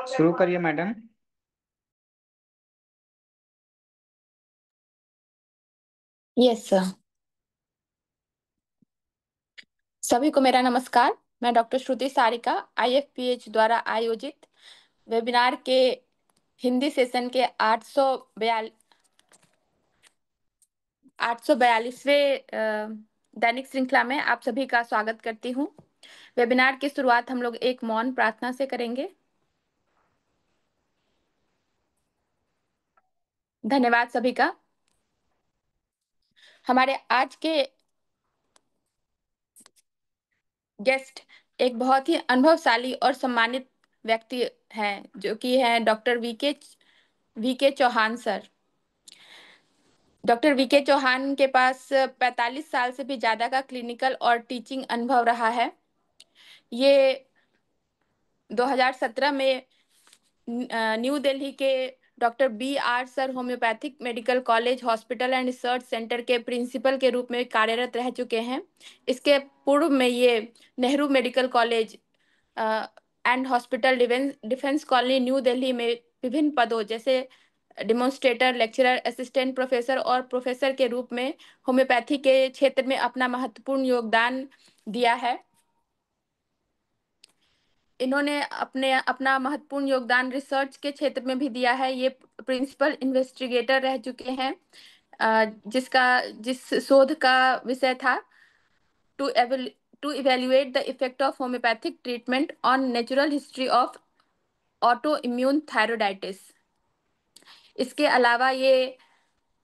शुरू करिए madam. Yes sir. सभी को मेरा नमस्कार। मैं डॉक्टर श्रुति सारिका आईएफपीएच द्वारा आयोजित वेबिनार के हिंदी सेशन के 842वें दैनिक श्रृंखला में आप सभी का स्वागत करती हूँ। वेबिनार की शुरुआत हम लोग एक मौन प्रार्थना से करेंगे। धन्यवाद सभी का। हमारे आज के गेस्ट एक बहुत ही अनुभवशाली और सम्मानित व्यक्ति हैं, जो कि हैं doctor VK Chauhan sir. Doctor VK Chauhan के पास 45 साल से भी ज्यादा का क्लिनिकल और टीचिंग अनुभव रहा है। ये 2017 में न्यू दिल्ली के doctor B R Sur homoeopathic medical college hospital and research centre के प्रिंसिपल के रूप में कार्यरत रह चुके हैं। इसके पूर्व में ये Nehru medical college and hospital defence colony new Delhi में विभिन्न पदों जैसे डिमोन्स्ट्रेटर, लेक्चरर, असिस्टेंट प्रोफेसर और प्रोफेसर के रूप में होम्योपैथी के क्षेत्र में अपना महत्वपूर्ण योगदान दिया है। इन्होंने अपना महत्वपूर्ण योगदान रिसर्च के क्षेत्र में भी दिया है। ये प्रिंसिपल इन्वेस्टिगेटर रह चुके हैं, जिस शोध का विषय था to to evaluate the effect of homoeopathic treatment on natural history of autoimmune thyroiditis. इसके अलावा ये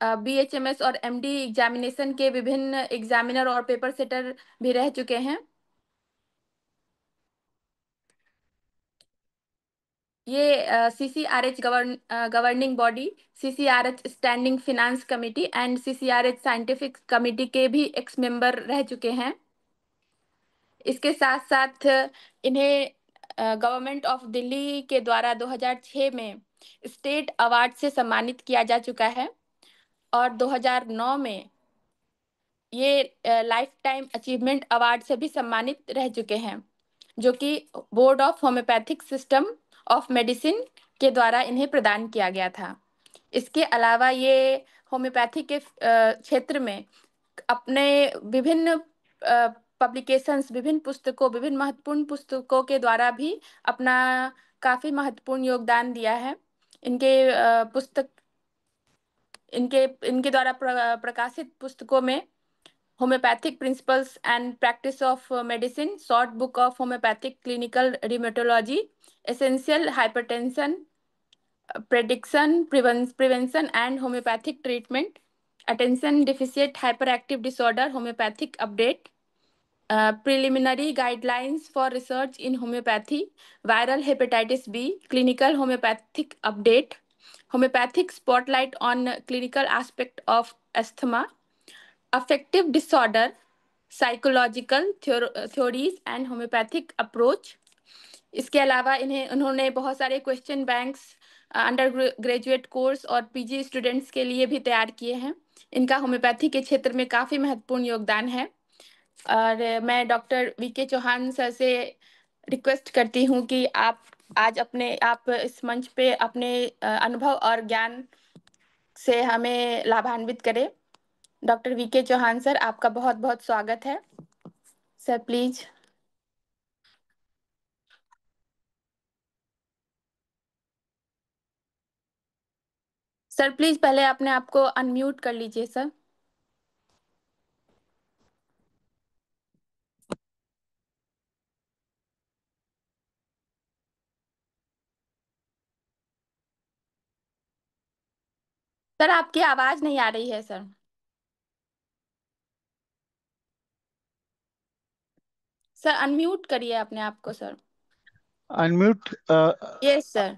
बीएचएमएस और एमडी एग्जामिनेशन के विभिन्न एग्जामिनर और पेपर सेटर भी रह चुके हैं। ये CCRH governing body, CCRH standing finance committee and CCRH scientific committee के भी एक्स मेंबर रह चुके हैं। इसके साथ साथ इन्हें गवर्नमेंट ऑफ दिल्ली के द्वारा 2006 में स्टेट अवार्ड से सम्मानित किया जा चुका है और 2009 में ये लाइफ टाइम अचीवमेंट अवार्ड से भी सम्मानित रह चुके हैं, जो कि board of homeopathic system of medicine के द्वारा इन्हें प्रदान किया गया था। इसके अलावा ये होम्योपैथी के क्षेत्र में अपने विभिन्न पब्लिकेशंस, विभिन्न पुस्तकों, विभिन्न महत्वपूर्ण पुस्तकों के द्वारा भी अपना काफी महत्वपूर्ण योगदान दिया है। इनके पुस्तक इनके इनके द्वारा प्रकाशित पुस्तकों में homoeopathic principles and practice of medicine, short book of homoeopathic clinical rheumatology, essential hypertension prediction prevention and homoeopathic treatment, attention deficit hyperactive disorder homoeopathic update, preliminary guidelines for research in homeopathy, viral hepatitis B, clinical homeopathic update, homeopathic spotlight on clinical aspect of asthma, affective disorder, psychological theories and homeopathic approach। इसके अलावा उन्होंने बहुत सारे question banks under graduate course और PG students के लिए भी तैयार किए हैं। इनका होम्योपैथी के क्षेत्र में काफी महत्वपूर्ण योगदान है और मैं डॉक्टर वीके चौहान सर से रिक्वेस्ट करती हूँ कि आप इस मंच पे अपने अनुभव और ज्ञान से हमें लाभान्वित करें। डॉक्टर वीके चौहान सर, आपका बहुत बहुत स्वागत है। Sir please. सर प्लीज पहले अपने आप को अनम्यूट कर लीजिए सर। सर आपकी आवाज नहीं आ रही है सर। सर अनम्यूट करिए अपने आप को सर। अनम्यूट। यस सर,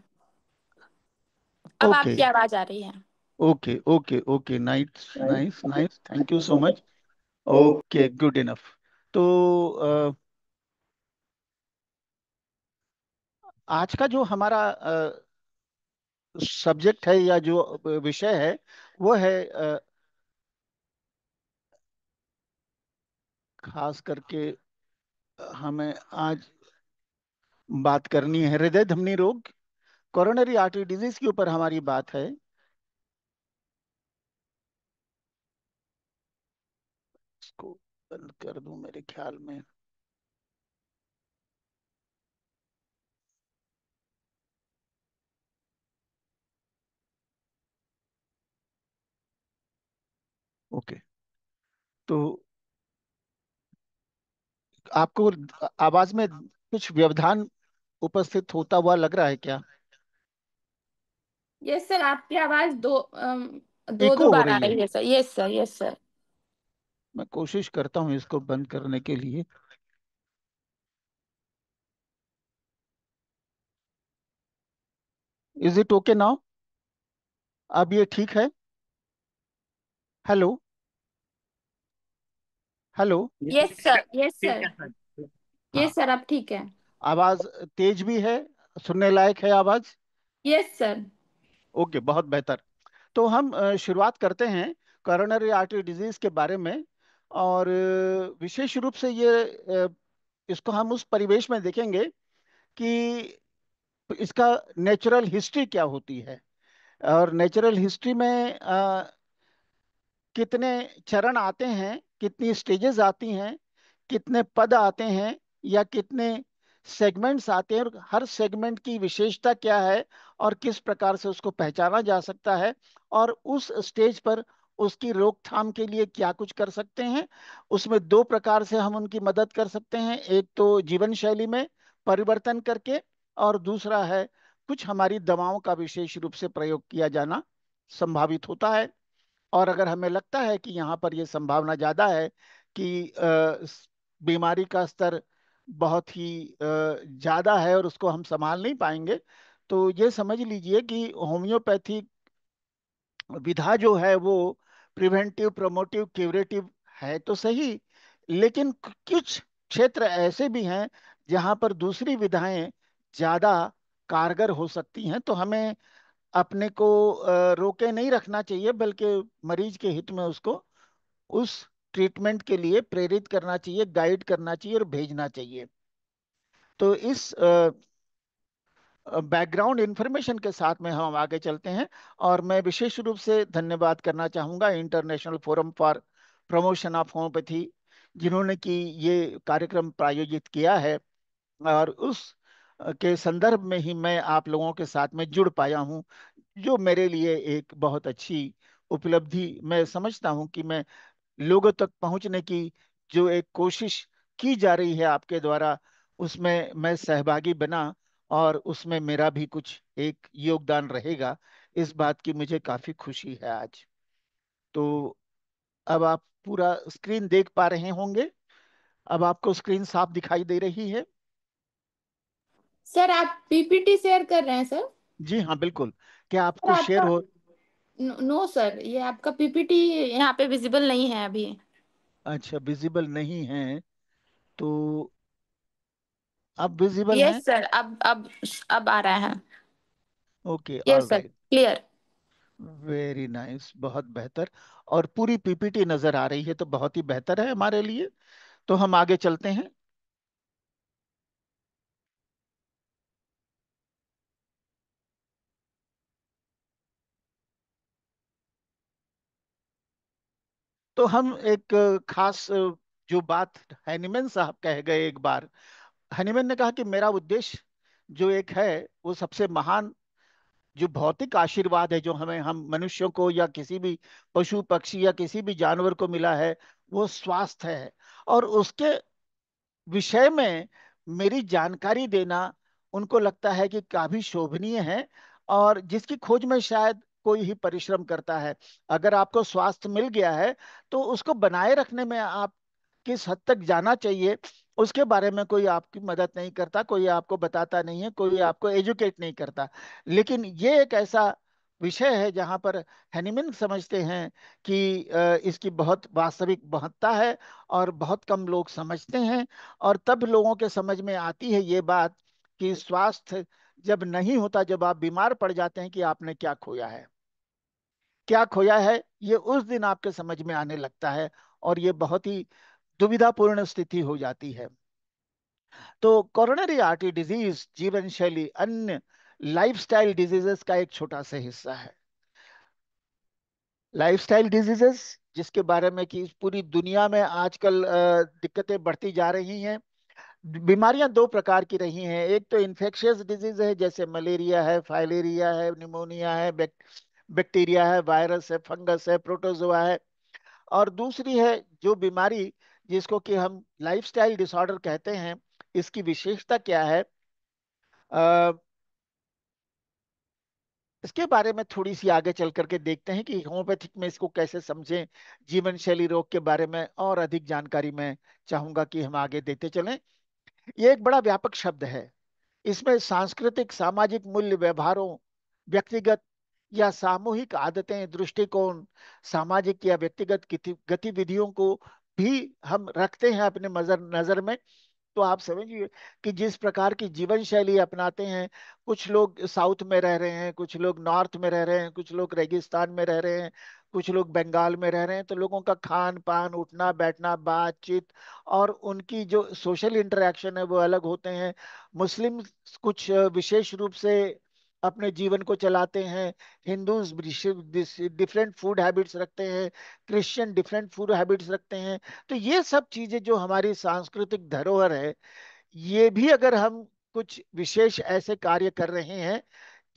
अब ओके, आपकी आवाज आ रही है। Okay, okay, okay, nice, nice, nice, thank you so much. Okay, good enough. तो आज का जो हमारा सब्जेक्ट है या जो विषय है वो है खास करके हमें आज बात करनी है हृदय धमनी रोग कोरोनरी आर्टरी डिजीज के ऊपर हमारी बात है। इसको बंद कर दूं मेरे ख्याल में। ओके। तो आपको आवाज में कुछ व्यवधान उपस्थित होता हुआ लग रहा है क्या? यस सर, आपकी आवाज दो दो इको हो बार आ रही है। रही है sir. Yes sir, yes sir. मैं कोशिश करता हूँ इसको बंद करने के लिए। Is it okay now? अब ये ठीक है? Hello? Hello? Yes sir, yes ठीक सर। है सर। हाँ। यस सर, अब ठीक है। आवाज तेज भी है? सुनने लायक है आवाज? Yes sir. ओके, बहुत बेहतर। तो हम शुरुआत करते हैं कोरोनरी आर्टरी डिजीज के बारे में। और विशेष रूप से इसको हम उस परिवेश में देखेंगे कि इसका नेचुरल हिस्ट्री क्या होती है। और नेचुरल हिस्ट्री में कितने चरण आते हैं, कितनी स्टेजेस आती हैं, कितने पद आते हैं, या कितने सेगमेंट्स आते हैं, और हर सेगमेंट की विशेषता क्या है, और किस प्रकार से उसको पहचाना जा सकता है, और उस स्टेज पर उसकी रोकथाम के लिए क्या कुछ कर सकते हैं। उसमें दो प्रकार से हम उनकी मदद कर सकते हैं। एक तो जीवन शैली में परिवर्तन करके, और दूसरा है कुछ हमारी दवाओं का विशेष रूप से प्रयोग किया जाना संभावित होता है। और अगर हमें लगता है कि यहाँ पर यह संभावना ज्यादा है कि बीमारी का स्तर बहुत ही ज्यादा है और उसको हम संभाल नहीं पाएंगे, तो ये समझ लीजिए कि होम्योपैथी विधा जो है वो प्रिवेंटिव, प्रोमोटिव, क्यूरेटिव है तो सही, लेकिन कुछ क्षेत्र ऐसे भी हैं जहाँ पर दूसरी विधाएं ज्यादा कारगर हो सकती हैं। तो हमें अपने को रोके नहीं रखना चाहिए, बल्कि मरीज के हित में उसको उस ट्रीटमेंट के लिए प्रेरित करना चाहिए, गाइड करना चाहिए और भेजना चाहिए। तो इस बैकग्राउंड इंफॉर्मेशन के साथ में हम आगे चलते हैं। और मैं विशेष रूप से धन्यवाद करना चाहूंगा international forum for promotion of homeopathy, जिन्होंने कि ये कार्यक्रम प्रायोजित किया है। और उस के संदर्भ में ही मैं आप लोगों के साथ में जुड़ पाया हूँ, जो मेरे लिए एक बहुत अच्छी उपलब्धि मैं समझता हूँ कि मैं लोगों तक पहुंचने की जो एक कोशिश की जा रही है आपके द्वारा, उसमें मैं सहभागी बना, और उसमें मेरा भी कुछ एक योगदान रहेगा। इस बात की मुझे काफी खुशी है आज। तो अब आप पूरा स्क्रीन देख पा रहे होंगे। अब आपको स्क्रीन साफ दिखाई दे रही है? सर, आप पीपीटी शेयर कर रहे हैं सर? जी हाँ, बिल्कुल। क्या सर आपको शेयर आपका, हो? नो सर, ये आपका पीपीटी यहाँ पे विजिबल नहीं है अभी। अच्छा, विजिबल नहीं है? तो अब विजिबल है? यस सर, अब आ रहा है। Okay, yes all sir, right. Clear. Very nice, बहुत बेहतर। और पूरी पीपीटी नजर आ रही है तो बहुत ही बेहतर है हमारे लिए। तो हम आगे चलते हैं। तो हम एक खास जो बात हैनीमैन साहब कह गए एक बार। हैनीमैन ने कहा कि मेरा उद्देश्य जो एक है, वो सबसे महान जो भौतिक आशीर्वाद है जो हमें, हम मनुष्यों को या किसी भी पशु पक्षी या किसी भी जानवर को मिला है, वो स्वास्थ्य है। और उसके विषय में मेरी जानकारी देना उनको लगता है कि काफी शोभनीय है, और जिसकी खोज में शायद कोई ही परिश्रम करता है। अगर आपको स्वास्थ्य मिल गया है तो उसको बनाए रखने में आप किस हद तक जाना चाहिए, उसके बारे में कोई आपकी मदद नहीं करता, कोई आपको बताता नहीं है, कोई आपको एजुकेट नहीं करता। लेकिन ये एक ऐसा विषय है जहां पर हेनिमन समझते हैं कि इसकी बहुत वास्तविक महत्ता है, और बहुत कम लोग समझते हैं। और तब लोगों के समझ में आती है ये बात कि स्वास्थ्य जब नहीं होता, जब आप बीमार पड़ जाते हैं, कि आपने क्या खोया है। क्या खोया है, ये उस दिन आपके समझ में आने लगता है, और ये बहुत ही दुविधापूर्ण स्थिति हो जाती है। तो कोरोनरी आर्टरी डिजीज जीवन शैली, अन्य लाइफस्टाइल डिजीजेस का एक छोटा सा हिस्सा है। लाइफस्टाइल डिजीजेस, जिसके बारे में कि पूरी दुनिया में आजकल दिक्कतें बढ़ती जा रही हैं। बीमारियां दो प्रकार की रही हैं। एक तो इन्फेक्शियस डिजीज है, जैसे मलेरिया है, फाइलेरिया है, निमोनिया है, बैक्टीरिया है, वायरस है, फंगस है, प्रोटोजोआ है। और दूसरी है जो बीमारी, जिसको कि हम लाइफस्टाइल डिसऑर्डर कहते हैं। इसकी विशेषता क्या है, इसके बारे में थोड़ी सी आगे चल करके देखते हैं कि होम्योपैथिक में इसको कैसे समझें। जीवन शैली रोग के बारे में और अधिक जानकारी मैं चाहूंगा कि हम आगे देते चलें। ये एक बड़ा व्यापक शब्द है। इसमें सांस्कृतिक, सामाजिक मूल्य, व्यवहारों, व्यक्तिगत या सामूहिक आदतें, दृष्टिकोण, सामाजिक या व्यक्तिगत गतिविधियों को भी हम रखते हैं अपने नजर नजर में। तो आप समझिए कि जिस प्रकार की जीवन शैली अपनाते हैं, कुछ लोग साउथ में रह रहे हैं, कुछ लोग नॉर्थ में रह रहे हैं, कुछ लोग रेगिस्तान में रह रहे हैं, कुछ लोग बंगाल में रह रहे हैं, तो लोगों का खान पान, उठना बैठना, बातचीत और उनकी जो सोशल इंटरेक्शन है वो अलग होते हैं। मुस्लिम कुछ विशेष रूप से अपने जीवन को चलाते हैं। हिंदूज डिफरेंट फूड हैबिट्स रखते हैं। क्रिश्चियन डिफरेंट फूड हैबिट्स रखते हैं। तो ये सब चीजें जो हमारी सांस्कृतिक धरोहर है, ये भी अगर हम कुछ विशेष ऐसे कार्य कर रहे हैं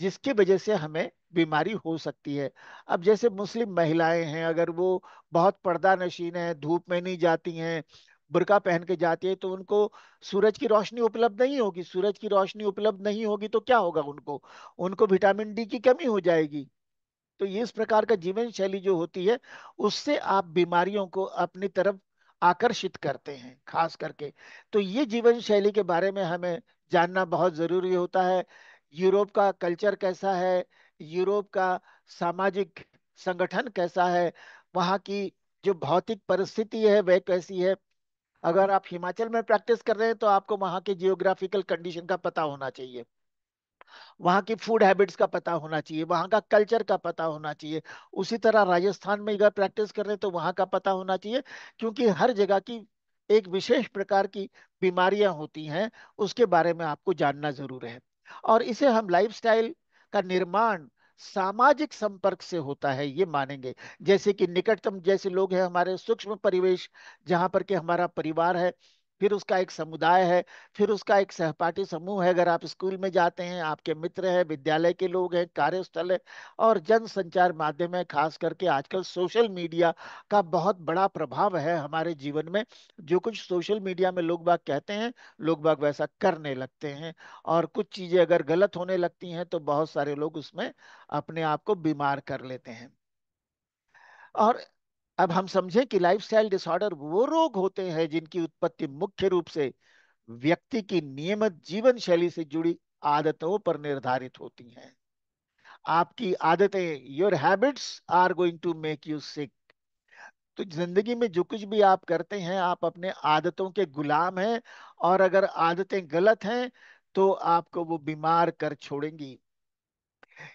जिसकी वजह से हमें बीमारी हो सकती है। अब जैसे मुस्लिम महिलाएं हैं, अगर वो बहुत पर्दा नशीन है, धूप में नहीं जाती हैं, बुर्का पहन के जाती है, तो उनको सूरज की रोशनी उपलब्ध नहीं होगी। सूरज की रोशनी उपलब्ध नहीं होगी तो क्या होगा, उनको उनको विटामिन डी की कमी हो जाएगी। तो ये इस प्रकार का जीवन शैली जो होती है, उससे आप बीमारियों को अपनी तरफ आकर्षित करते हैं खास करके। तो ये जीवन शैली के बारे में हमें जानना बहुत जरूरी होता है। यूरोप का कल्चर कैसा है, यूरोप का सामाजिक संगठन कैसा है, वहाँ की जो भौतिक परिस्थिति है वह कैसी है। अगर आप हिमाचल में प्रैक्टिस कर रहे हैं तो आपको वहाँ के जियोग्राफिकल कंडीशन का पता होना चाहिए, वहाँ की फूड हैबिट्स का पता होना चाहिए, वहाँ का कल्चर का पता होना चाहिए। उसी तरह राजस्थान में अगर प्रैक्टिस कर रहे हैं तो वहाँ का पता होना चाहिए, क्योंकि हर जगह की एक विशेष प्रकार की बीमारियां होती हैं, उसके बारे में आपको जानना जरूर है। और इसे हम लाइफस्टाइल का निर्माण सामाजिक संपर्क से होता है, ये मानेंगे। जैसे कि निकटतम जैसे लोग हैं, हमारे सूक्ष्म परिवेश, जहाँ पर कि हमारा परिवार है, फिर उसका एक समुदाय है, फिर उसका एक सहपाठी समूह है। अगर आप स्कूल में जाते हैं, आपके मित्र हैं, विद्यालय के लोग हैं, कार्यस्थल है, और जन संचार माध्यम है। खास करके आजकल सोशल मीडिया का बहुत बड़ा प्रभाव है हमारे जीवन में। जो कुछ सोशल मीडिया में लोग बाग कहते हैं, लोग बाग वैसा करने लगते हैं। और कुछ चीजें अगर गलत होने लगती हैं तो बहुत सारे लोग उसमें अपने आप को बीमार कर लेते हैं। और अब हम समझें कि लाइफस्टाइल डिसऑर्डर वो रोग होते हैं जिनकी उत्पत्ति मुख्य रूप से व्यक्ति की नियमित जीवन शैली से जुड़ी आदतों पर निर्धारित होती हैं। आपकी आदतें, your habits are going to make you sick. तो जिंदगी में जो कुछ भी आप करते हैं, आप अपने आदतों के गुलाम हैं। और अगर आदतें गलत हैं तो आपको वो बीमार कर छोड़ेंगी।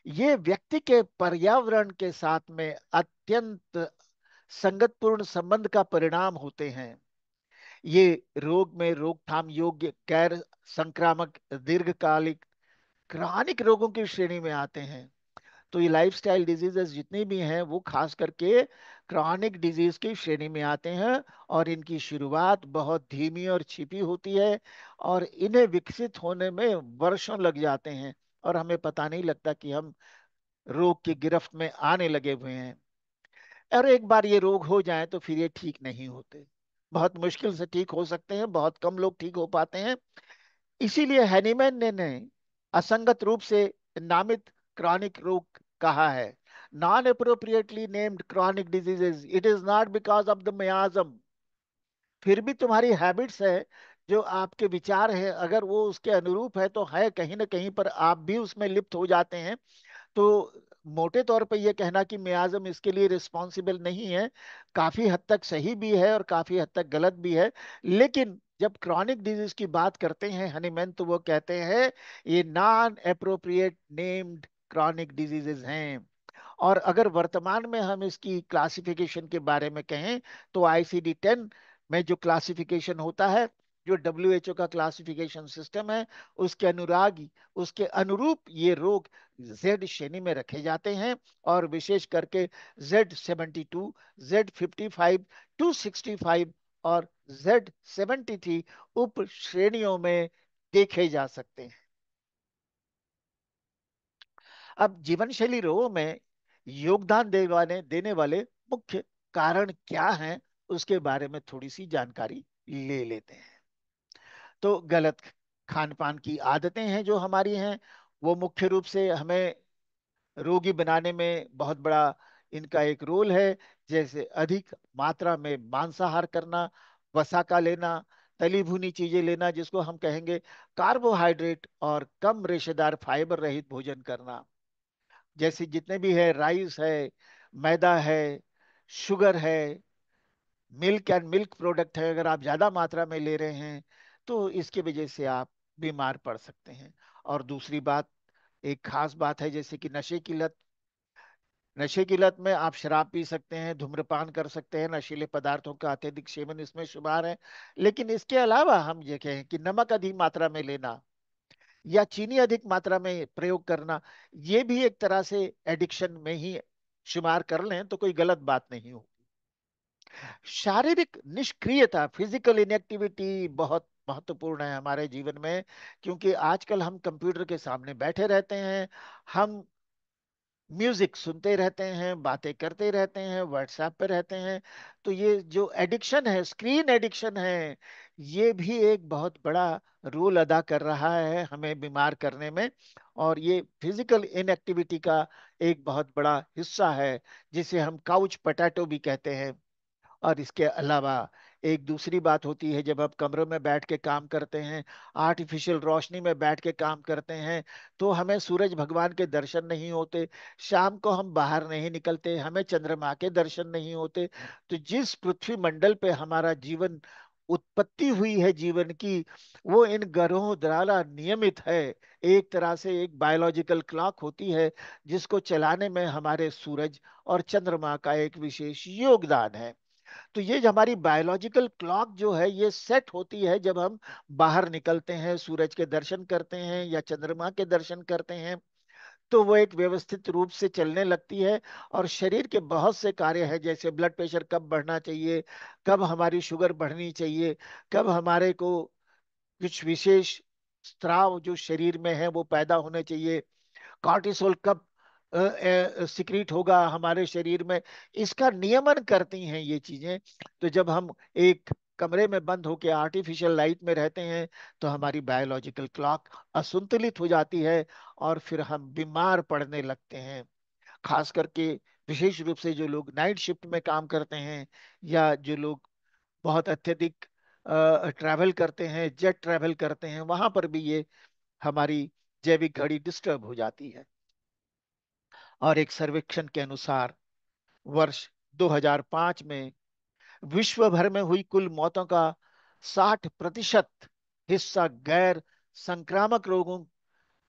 ये व्यक्ति के पर्यावरण के साथ में अत्यंत संगतपूर्ण संबंध का परिणाम होते हैं। ये रोग में रोकथाम योग्य, गैर संक्रामक, दीर्घकालिक, क्रॉनिक रोगों की श्रेणी में आते हैं। तो ये लाइफस्टाइल डिजीजेस जितनी भी हैं वो खास करके क्रॉनिक डिजीज की श्रेणी में आते हैं। और इनकी शुरुआत बहुत धीमी और छिपी होती है, और इन्हें विकसित होने में वर्षों लग जाते हैं, और हमें पता नहीं लगता कि हम रोग की गिरफ्त में आने लगे हुए हैं। और एक बार ये रोग हो जाए तो फिर ये ठीक नहीं होते। बहुत मुश्किल से ठीक हो सकते हैं, बहुत कम लोग ठीक हो पाते हैं। इसीलिए हैनीमैन ने असंगत रूप से नामित क्रॉनिक रोग कहा है। Non appropriately named chronic diseases, it is not because of the मियाज्म। फिर भी तुम्हारी हैबिट्स है, जो आपके विचार है, अगर वो उसके अनुरूप है तो है, कहीं ना कहीं पर आप भी उसमें लिप्त हो जाते हैं। तो मोटे तौर पे ये कहना कि मियाज़म इसके लिए रिस्पॉन्सिबल नहीं है, काफी हद तक सही भी है और काफी हद तक गलत भी है। लेकिन जब क्रॉनिक डिजीज की बात करते हैं हनीमैन, तो वो कहते हैं ये non appropriate named chronic diseases हैं। और अगर वर्तमान में हम इसकी क्लासिफिकेशन के बारे में कहें, तो आईसीडी 10 में जो क्लासिफिकेशन होता है, जो WHO का क्लासिफिकेशन सिस्टम है, उसके अनुराग, उसके अनुरूप ये रोग जेड श्रेणी में रखे जाते हैं। और विशेष करके Z72, Z55, 265 और Z73 उप श्रेणियों में देखे जा सकते हैं। अब जीवन शैली रोगों में योगदान देने वाले मुख्य कारण क्या हैं, उसके बारे में थोड़ी सी जानकारी ले लेते हैं। तो गलत खान पान की आदतें हैं जो हमारी हैं, वो मुख्य रूप से हमें रोगी बनाने में बहुत बड़ा इनका एक रोल है। जैसे अधिक मात्रा में मांसाहार करना, वसा का लेना, तली भुनी चीजें लेना जिसको हम कहेंगे कार्बोहाइड्रेट, और कम रेशेदार फाइबर रहित भोजन करना। जैसे जितने भी है, राइस है, मैदा है, शुगर है, मिल्क एंड मिल्क प्रोडक्ट है, अगर आप ज्यादा मात्रा में ले रहे हैं तो इसकी वजह से आप बीमार पड़ सकते हैं। और दूसरी बात, एक खास बात है, जैसे कि नशे की लत। नशे की लत में आप शराब पी सकते हैं, धूम्रपान कर सकते हैं, नशीले पदार्थों का अत्यधिक सेवन इसमें शुमार है। लेकिन इसके अलावा हम ये कहें कि नमक अधिक मात्रा में लेना या चीनी अधिक मात्रा में प्रयोग करना, ये भी एक तरह से एडिक्शन में ही शुमार कर लें तो कोई गलत बात नहीं हो। शारीरिक निष्क्रियता, फिजिकल इनएक्टिविटी बहुत महत्वपूर्ण है हमारे जीवन में, क्योंकि आजकल हम कंप्यूटर के सामने बैठे रहते हैं, हम म्यूजिक सुनते रहते हैं, बातें करते रहते हैं, व्हाट्सएप पे रहते हैं। तो ये जो एडिक्शन है, स्क्रीन एडिक्शन है, ये भी एक बहुत बड़ा रोल अदा कर रहा है हमें बीमार करने में। और ये फिजिकल इनएक्टिविटी का एक बहुत बड़ा हिस्सा है, जिसे हम काउच पटाटो भी कहते हैं। और इसके अलावा एक दूसरी बात होती है, जब आप कमरे में बैठ के काम करते हैं, आर्टिफिशियल रोशनी में बैठ के काम करते हैं, तो हमें सूरज भगवान के दर्शन नहीं होते। शाम को हम बाहर नहीं निकलते, हमें चंद्रमा के दर्शन नहीं होते। तो जिस पृथ्वी मंडल पे हमारा जीवन उत्पत्ति हुई है जीवन की, वो इन ग्रहों द्वारा नियमित है। एक तरह से एक बायोलॉजिकल क्लॉक होती है, जिसको चलाने में हमारे सूरज और चंद्रमा का एक विशेष योगदान है। तो ये जो हमारी बायोलॉजिकल क्लॉक जो है, ये सेट होती है जब हम बाहर निकलते हैं, सूरज के दर्शन करते हैं या चंद्रमा के दर्शन करते हैं, तो वो एक व्यवस्थित रूप से चलने लगती है। और शरीर के बहुत से कार्य हैं, जैसे ब्लड प्रेशर कब बढ़ना चाहिए, कब हमारी शुगर बढ़नी चाहिए, कब हमारे को कुछ विशेष स्त्राव जो शरीर में है वो पैदा होने चाहिए, कॉर्टिसोल कब सिक्रीट होगा हमारे शरीर में, इसका नियमन करती हैं ये चीजें। तो जब हम एक कमरे में बंद होकर आर्टिफिशियल लाइट में रहते हैं, तो हमारी बायोलॉजिकल क्लॉक असंतुलित हो जाती है और फिर हम बीमार पड़ने लगते हैं। खास करके विशेष रूप से जो लोग नाइट शिफ्ट में काम करते हैं, या जो लोग बहुत अत्यधिक ट्रैवल करते हैं, जेट ट्रैवल करते हैं, वहां पर भी ये हमारी जैविक घड़ी डिस्टर्ब हो जाती है। और एक सर्वेक्षण के अनुसार वर्ष 2005 में विश्व भर में हुई कुल मौतों का 60% हिस्सा गैर संक्रामक रोगों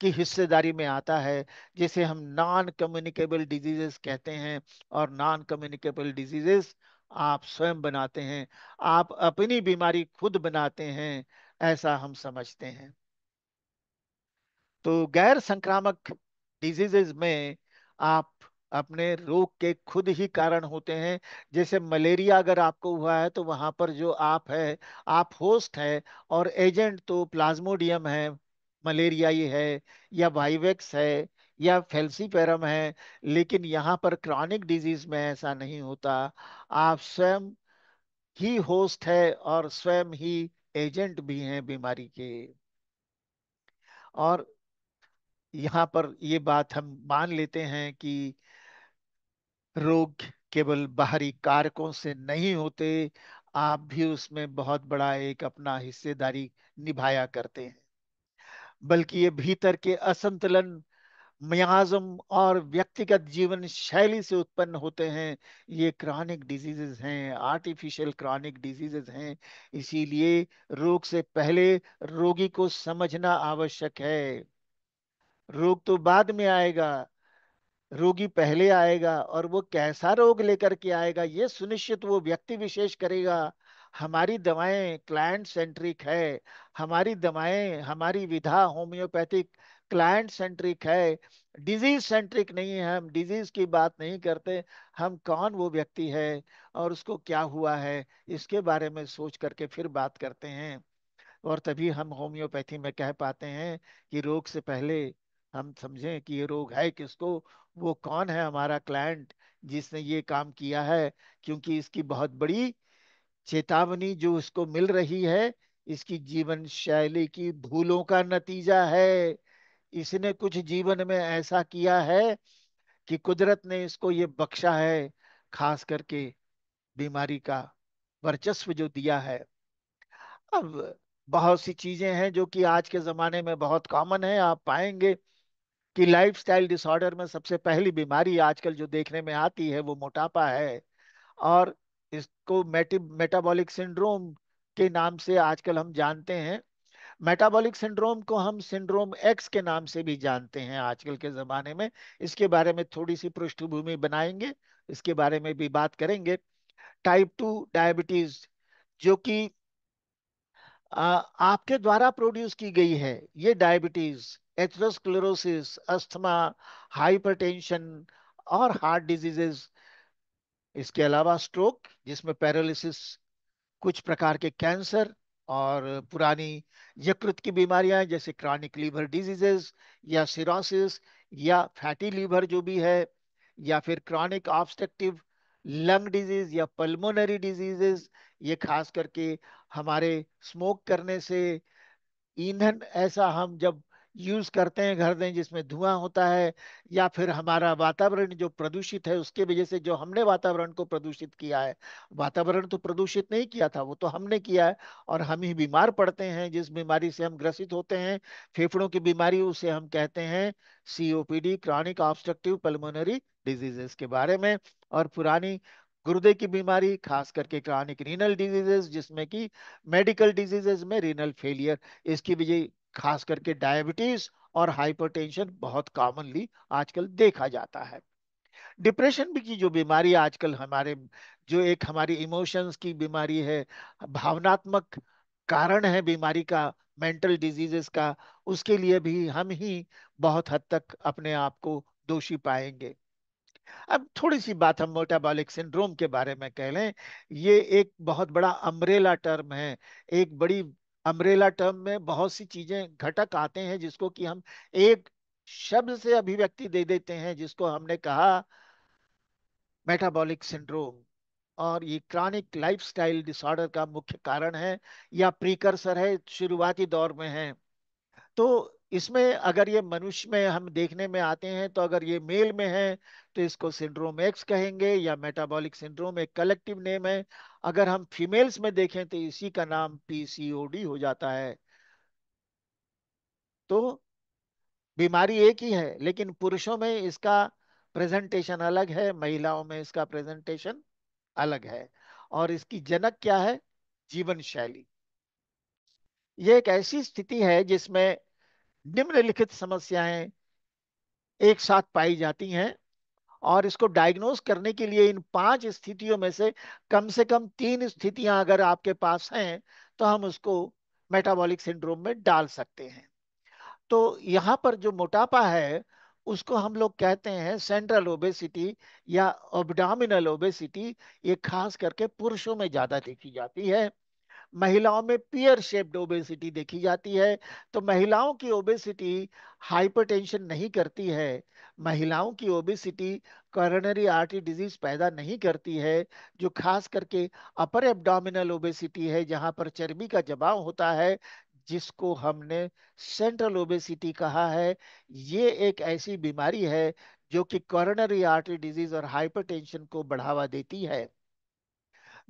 की हिस्सेदारी में आता है, जिसे हम नॉन कम्युनिकेबल डिजीजेस कहते हैं। और नॉन कम्युनिकेबल डिजीजेस आप स्वयं बनाते हैं, आप अपनी बीमारी खुद बनाते हैं, ऐसा हम समझते हैं। तो गैर संक्रामक डिजीजेज में आप अपने रोग के खुद ही कारण होते हैं। जैसे मलेरिया अगर आपको हुआ है, तो वहां पर जो आप है, आप होस्ट है, और एजेंट तो प्लाज्मोडियम है, मलेरिया ये है, या वाइवेक्स है, या फेल्सीफेरम है। लेकिन यहाँ पर क्रॉनिक डिजीज में ऐसा नहीं होता, आप स्वयं ही होस्ट है और स्वयं ही एजेंट भी हैं बीमारी के। और यहाँ पर ये बात हम मान लेते हैं कि रोग केवल बाहरी कारकों से नहीं होते, आप भी उसमें बहुत बड़ा एक अपना हिस्सेदारी निभाया करते हैं। बल्कि ये भीतर के असंतुलन, मियाज्म और व्यक्तिगत जीवन शैली से उत्पन्न होते हैं। ये क्रॉनिक डिजीजेस हैं, आर्टिफिशियल क्रॉनिक डिजीजेस हैं। इसीलिए रोग से पहले रोगी को समझना आवश्यक है। रोग तो बाद में आएगा, रोगी पहले आएगा, और वो कैसा रोग लेकर के आएगा ये सुनिश्चित वो व्यक्ति विशेष करेगा। हमारी दवाएं क्लाइंट सेंट्रिक है, हमारी दवाएं, हमारी विधा होम्योपैथिक क्लाइंट सेंट्रिक है, डिजीज सेंट्रिक नहीं है। हम डिजीज की बात नहीं करते, हम कौन वो व्यक्ति है और उसको क्या हुआ है, इसके बारे में सोच करके फिर बात करते हैं। और तभी हम होम्योपैथी में कह पाते हैं कि रोग से पहले हम समझें कि ये रोग है किसको, वो कौन है हमारा क्लाइंट जिसने ये काम किया है। क्योंकि इसकी बहुत बड़ी चेतावनी जो इसको मिल रही है, इसकी जीवन शैली की भूलों का नतीजा है। इसने कुछ जीवन में ऐसा किया है कि कुदरत ने इसको ये बख्शा है, खास करके बीमारी का वर्चस्व जो दिया है। अब बहुत सी चीजें हैं जो कि आज के जमाने में बहुत कॉमन है। आप पाएंगे कि लाइफस्टाइल डिसऑर्डर में सबसे पहली बीमारी आजकल जो देखने में आती है वो मोटापा है। और इसको मेटाबॉलिक सिंड्रोम के नाम से आजकल हम जानते हैं। मेटाबॉलिक सिंड्रोम को हम सिंड्रोम एक्स के नाम से भी जानते हैं आजकल के जमाने में। इसके बारे में थोड़ी सी पृष्ठभूमि बनाएंगे, इसके बारे में भी बात करेंगे। टाइप 2 डायबिटीज, जो कि आपके द्वारा प्रोड्यूस की गई है, ये डायबिटीज, एथेरोस्क्लेरोसिस, अस्थमा, हाइपरटेंशन और हार्ट डिजीजेस, इसके अलावा स्ट्रोक जिसमें पैरालिसिस, कुछ प्रकार के कैंसर, और पुरानी यकृत की बीमारियां जैसे क्रॉनिक लीवर डिजीजेस या सिरोसिस या फैटी लीवर जो भी है, या फिर क्रॉनिक ऑब्स्ट्रक्टिव लंग डिजीज या पल्मोनरी डिजीजेस। ये खास करके हमारे स्मोक करने से, ईंधन ऐसा हम जब यूज करते हैं घर में जिसमें धुआं होता है, या फिर हमारा वातावरण जो प्रदूषित है उसके वजह से, जो हमने वातावरण को प्रदूषित किया है। वातावरण तो प्रदूषित नहीं किया था, वो तो हमने किया है। और हम ही बीमार पड़ते हैं, जिस बीमारी से हम ग्रसित होते हैं, फेफड़ों की बीमारी, उसे हम कहते हैं COPD, chronic obstructive pulmonary diseases के बारे में। और पुरानी गुर्दे की बीमारी, खास करके क्रॉनिक रीनल डिजीजेस, जिसमें कि मेडिकल डिजीजेस में रीनल फेलियर, इसकी वजह खास करके डायबिटीज और हाइपरटेंशन बहुत कॉमनली आजकल देखा जाता है। डिप्रेशन भी की जो बीमारी आजकल हमारे, जो एक हमारी इमोशंस की बीमारी है, भावनात्मक कारण है बीमारी का, मेंटल डिजीजेस का, उसके लिए भी हम ही बहुत हद तक अपने आप को दोषी पाएंगे। अब थोड़ी सी बात हम मेटाबॉलिक सिंड्रोम के बारे में कह लें। ये एक बहुत बड़ा अम्ब्रेला टर्म है। एक बड़ी अम्ब्रेला टर्म में बहुत सी चीजें, घटक आते हैं जिसको कि हम एक शब्द से अभिव्यक्ति दे देते हैं, जिसको हमने कहा मेटाबॉलिक सिंड्रोम। और ये क्रॉनिक लाइफस्टाइल डिसऑर्डर का मुख्य कारण है या प्रीकर्सर है, शुरुआती दौर में है। तो इसमें अगर ये मनुष्य में हम देखने में आते हैं, तो अगर ये मेल में है तो इसको सिंड्रोम एक्स कहेंगे, या मेटाबॉलिक सिंड्रोम एक कलेक्टिव नेम है। अगर हम फीमेल्स में देखें तो इसी का नाम पीसीओडी हो जाता है। तो बीमारी एक ही है, लेकिन पुरुषों में इसका प्रेजेंटेशन अलग है, महिलाओं में इसका प्रेजेंटेशन अलग है। और इसकी जनक क्या है? जीवन शैली। ये एक ऐसी स्थिति है जिसमें निम्नलिखित समस्याएं एक साथ पाई जाती हैं। और इसको डायग्नोस करने के लिए इन 5 स्थितियों में से कम 3 स्थितियां अगर आपके पास हैं, तो हम उसको मेटाबॉलिक सिंड्रोम में डाल सकते हैं। तो यहाँ पर जो मोटापा है, उसको हम लोग कहते हैं सेंट्रल ओबेसिटी या एब्डोमिनल ओबेसिटी। ये खास करके पुरुषों में ज्यादा देखी जाती है। महिलाओं में पियर शेप्ड ओबेसिटी देखी जाती है। तो महिलाओं की ओबेसिटी हाइपरटेंशन नहीं करती है, महिलाओं की ओबेसिटी कोरोनरी आर्टरी डिजीज पैदा नहीं करती है। जो खास करके अपर एब्डोमिनल ओबेसिटी है, जहां पर चर्बी का जमाव होता है, जिसको हमने सेंट्रल ओबेसिटी कहा है, ये एक ऐसी बीमारी है जो कि कोरोनरी आर्टरी डिजीज और हाइपरटेंशन को बढ़ावा देती है।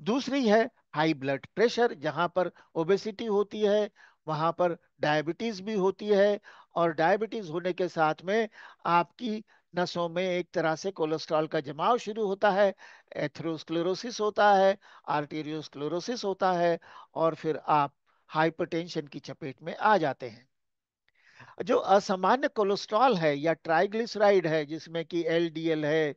दूसरी है हाई ब्लड प्रेशर। जहां पर ओबेसिटी होती है, वहां पर डायबिटीज भी होती है। और डायबिटीज होने के साथ में आपकी नसों में एक तरह से कोलेस्ट्रॉल का जमाव शुरू होता है, एथेरोस्क्लेरोसिस होता है, आर्टेरियोस्क्लेरोसिस होता है, और फिर आप हाइपरटेंशन की चपेट में आ जाते हैं। जो असामान्य कोलेस्ट्रॉल है या ट्राइग्लिसराइड है, जिसमें कि एलडीएल है,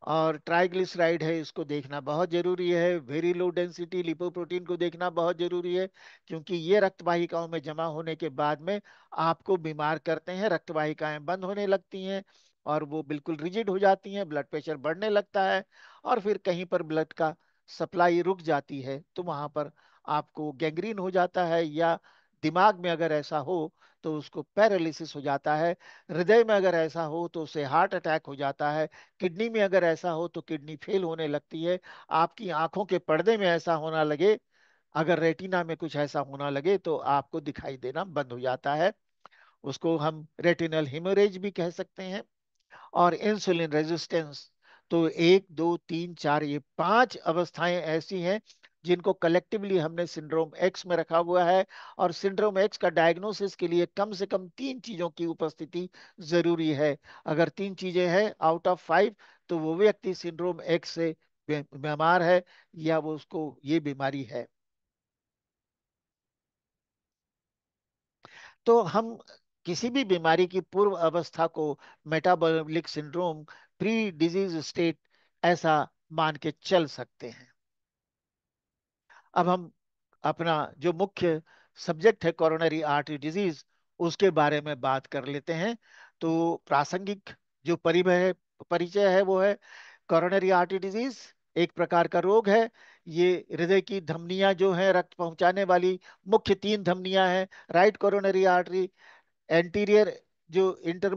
और ट्राइग्लिसराइड है, इसको देखना बहुत जरूरी है। वेरी लो डेंसिटी लिपोप्रोटीन को देखना बहुत जरूरी है, क्योंकि ये रक्त वाहिकाओं में जमा होने के बाद में आपको बीमार करते हैं। रक्त वाहिकाएं बंद होने लगती हैं और वो बिल्कुल रिजिड हो जाती हैं, ब्लड प्रेशर बढ़ने लगता है, और फिर कहीं पर ब्लड का सप्लाई रुक जाती है तो वहां पर आपको गैंग्रीन हो जाता है, या दिमाग में अगर ऐसा हो तो उसको पैरालिसिस हो जाता है। हृदय में अगर ऐसा हो तो उसे हार्ट अटैक हो जाता है। किडनी में अगर ऐसा हो तो किडनी फेल होने लगती है। आपकी आंखों के पर्दे में ऐसा होना लगे, अगर रेटिना में कुछ ऐसा होना लगे तो आपको दिखाई देना बंद हो जाता है। उसको हम रेटिनल हेमोरेज भी कह सकते हैं। और इंसुलिन रेजिस्टेंस, तो एक दो तीन चार, ये पांच अवस्थाएं ऐसी हैं जिनको कलेक्टिवली हमने सिंड्रोम एक्स में रखा हुआ है। और सिंड्रोम एक्स का डायग्नोसिस के लिए कम से कम तीन चीजों की उपस्थिति जरूरी है। अगर तीन चीजें हैं आउट ऑफ फाइव, तो वो व्यक्ति सिंड्रोम एक्स से बीमार है, या वो उसको ये बीमारी है। तो हम किसी भी बीमारी की पूर्व अवस्था को metabolic syndrome, pre disease state, ऐसा मान के चल सकते हैं। अब हम अपना जो मुख्य सब्जेक्ट है कोरोनरी आर्टरी डिजीज, उसके बारे में बात कर लेते हैं। तो प्रासंगिक जो परिचय है वो है, कोरोनरी आर्टरी डिजीज एक प्रकार का रोग है। ये हृदय की धमनियां जो हैं, रक्त पहुंचाने वाली मुख्य तीन धमनियां हैं, राइट कोरोनरी आर्टरी, एंटीरियर जो इंटर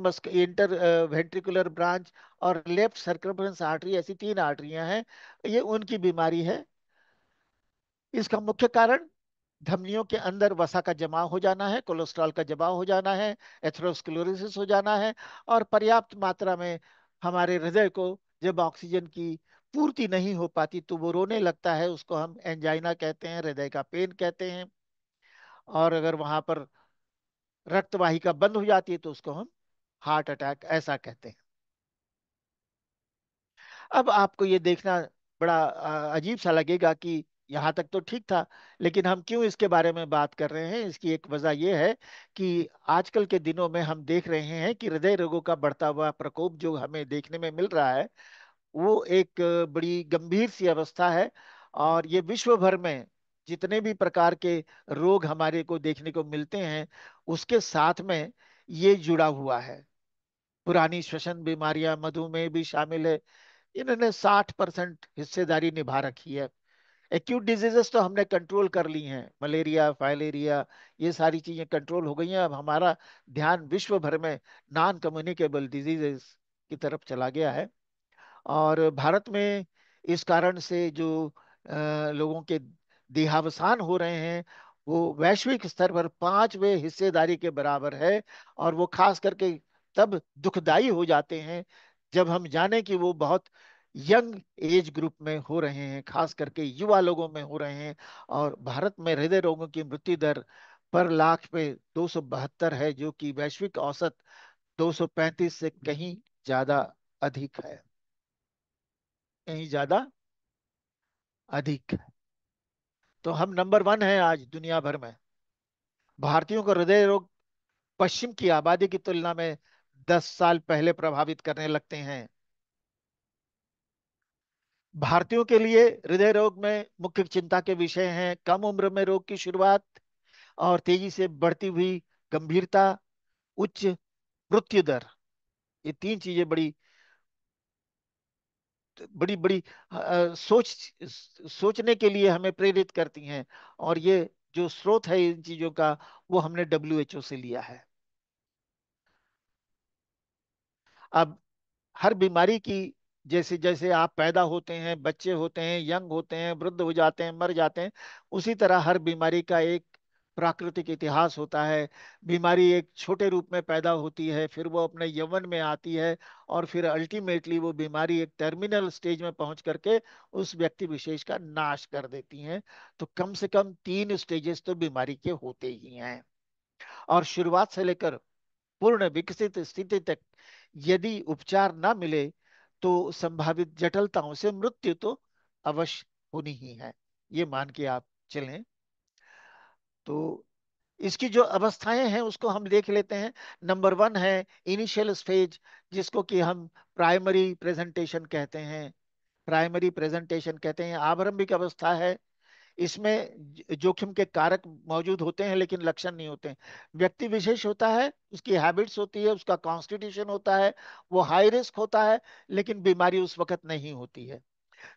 वेंट्रिकुलर ब्रांच, और लेफ्ट सर्कम्फ्रेंस आर्टरी, ऐसी तीन आर्टरियां हैं। ये उनकी बीमारी है। इसका मुख्य कारण धमनियों के अंदर वसा का जमाव हो जाना है, कोलेस्ट्रॉल का जमाव हो जाना है, एथेरोस्क्लेरोसिस हो जाना है, और पर्याप्त मात्रा में हमारे हृदय को जब ऑक्सीजन की पूर्ति नहीं हो पाती तो वो रोने लगता है। उसको हम एंजाइना कहते हैं, हृदय का पेन कहते हैं। और अगर वहां पर रक्त वाहिका बंद हो जाती है तो उसको हम हार्ट अटैक ऐसा कहते हैं। अब आपको ये देखना बड़ा अजीब सा लगेगा कि यहाँ तक तो ठीक था, लेकिन हम क्यों इसके बारे में बात कर रहे हैं। इसकी एक वजह यह है कि आजकल के दिनों में हम देख रहे हैं कि हृदय रोगों का बढ़ता हुआ प्रकोप जो हमें देखने में मिल रहा है, वो एक बड़ी गंभीर सी अवस्था है। और ये विश्व भर में जितने भी प्रकार के रोग हमारे को देखने को मिलते हैं, उसके साथ में ये जुड़ा हुआ है। पुरानी श्वसन बीमारियां, मधुमेह भी शामिल है। इन्होंने 60% हिस्सेदारी निभा रखी है। एक्यूट डिजीजेस तो हमने कंट्रोल कर ली हैं, मलेरिया, फाइलेरिया, ये सारी चीजें कंट्रोल हो गई हैं। अब हमारा ध्यान विश्व भर में नॉन कम्युनिकेबल डिजीजेस की तरफ चला गया है। और भारत में इस कारण से जो लोगों के देहावसान हो रहे हैं, वो वैश्विक स्तर पर पांचवें हिस्सेदारी के बराबर है। और वो खास करके तब दुखदाई हो जाते हैं जब हम जाने कि वो बहुत यंग एज ग्रुप में हो रहे हैं, खास करके युवा लोगों में हो रहे हैं। और भारत में हृदय रोगों की मृत्यु दर पर लाख पे 272 है, जो कि वैश्विक औसत 235 से कहीं ज्यादा अधिक है, कहीं ज्यादा अधिक। तो हम नंबर वन है आज दुनिया भर में। भारतीयों को हृदय रोग पश्चिम की आबादी की तुलना में 10 साल पहले प्रभावित करने लगते हैं। भारतीयों के लिए हृदय रोग में मुख्य चिंता के विषय हैं कम उम्र में रोग की शुरुआत, और तेजी से बढ़ती हुई गंभीरता, उच्च मृत्यु दर। ये तीन चीजें बड़ी बड़ी बड़ी सोचने के लिए हमें प्रेरित करती हैं। और ये जो स्रोत है इन चीजों का, वो हमने डब्ल्यूएचओ से लिया है। अब हर बीमारी की, जैसे जैसे आप पैदा होते हैं, बच्चे होते हैं, यंग होते हैं, वृद्ध हो जाते हैं, मर जाते हैं, उसी तरह हर बीमारी का एक प्राकृतिक इतिहास होता है। बीमारी एक छोटे रूप में पैदा होती है, फिर वो अपने यौवन में आती है, और फिर अल्टीमेटली वो बीमारी एक टर्मिनल स्टेज में पहुंच करके उस व्यक्ति विशेष का नाश कर देती है। तो कम से कम तीन स्टेजेस तो बीमारी के होते ही हैं। और शुरुआत से लेकर पूर्ण विकसित स्थिति तक यदि उपचार ना मिले तो संभावित जटिलताओं से मृत्यु तो अवश्य होनी ही है। ये मान के आप चलें। तो इसकी जो अवस्थाएं हैं उसको हम देख लेते हैं। नंबर 1 है इनिशियल स्टेज, जिसको कि हम प्राइमरी प्रेजेंटेशन कहते हैं। प्राइमरी प्रेजेंटेशन कहते हैं आरंभिक अवस्था है। इसमें जोखिम के कारक मौजूद होते हैं लेकिन लक्षण नहीं होते हैं। व्यक्ति विशेष होता है, उसकी हैबिट्स होती है, उसका कॉन्स्टिट्यूशन होता है, वो हाई रिस्क होता है, लेकिन बीमारी उस वक्त नहीं होती है।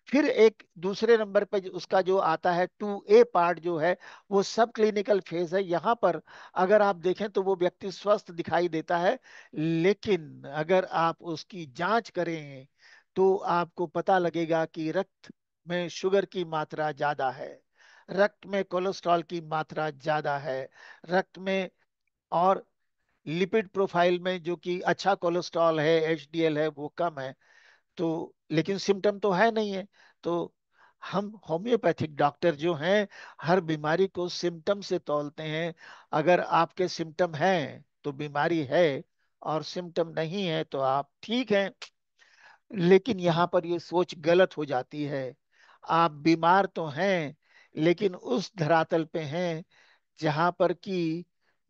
फिर एक दूसरे नंबर पे उसका जो आता है 2A पार्ट जो है, वो सब क्लिनिकल फेज है। यहाँ पर अगर आप देखें तो वो व्यक्ति स्वस्थ दिखाई देता है, लेकिन अगर आप उसकी जांच करें तो आपको पता लगेगा कि रक्त में शुगर की मात्रा ज्यादा है, रक्त में कोलेस्ट्रॉल की मात्रा ज्यादा है, रक्त में और लिपिड प्रोफाइल में जो कि अच्छा कोलेस्ट्रॉल है, HDL है, वो कम है। तो लेकिन सिम्टम तो है नहीं है। तो हम होम्योपैथिक डॉक्टर जो हैं हर बीमारी को सिम्टम से तौलते हैं। अगर आपके सिम्टम हैं तो बीमारी है, और सिम्टम नहीं है तो आप ठीक हैं। लेकिन यहाँ पर ये सोच गलत हो जाती है। आप बीमार तो हैं, लेकिन उस धरातल पे हैं जहां पर कि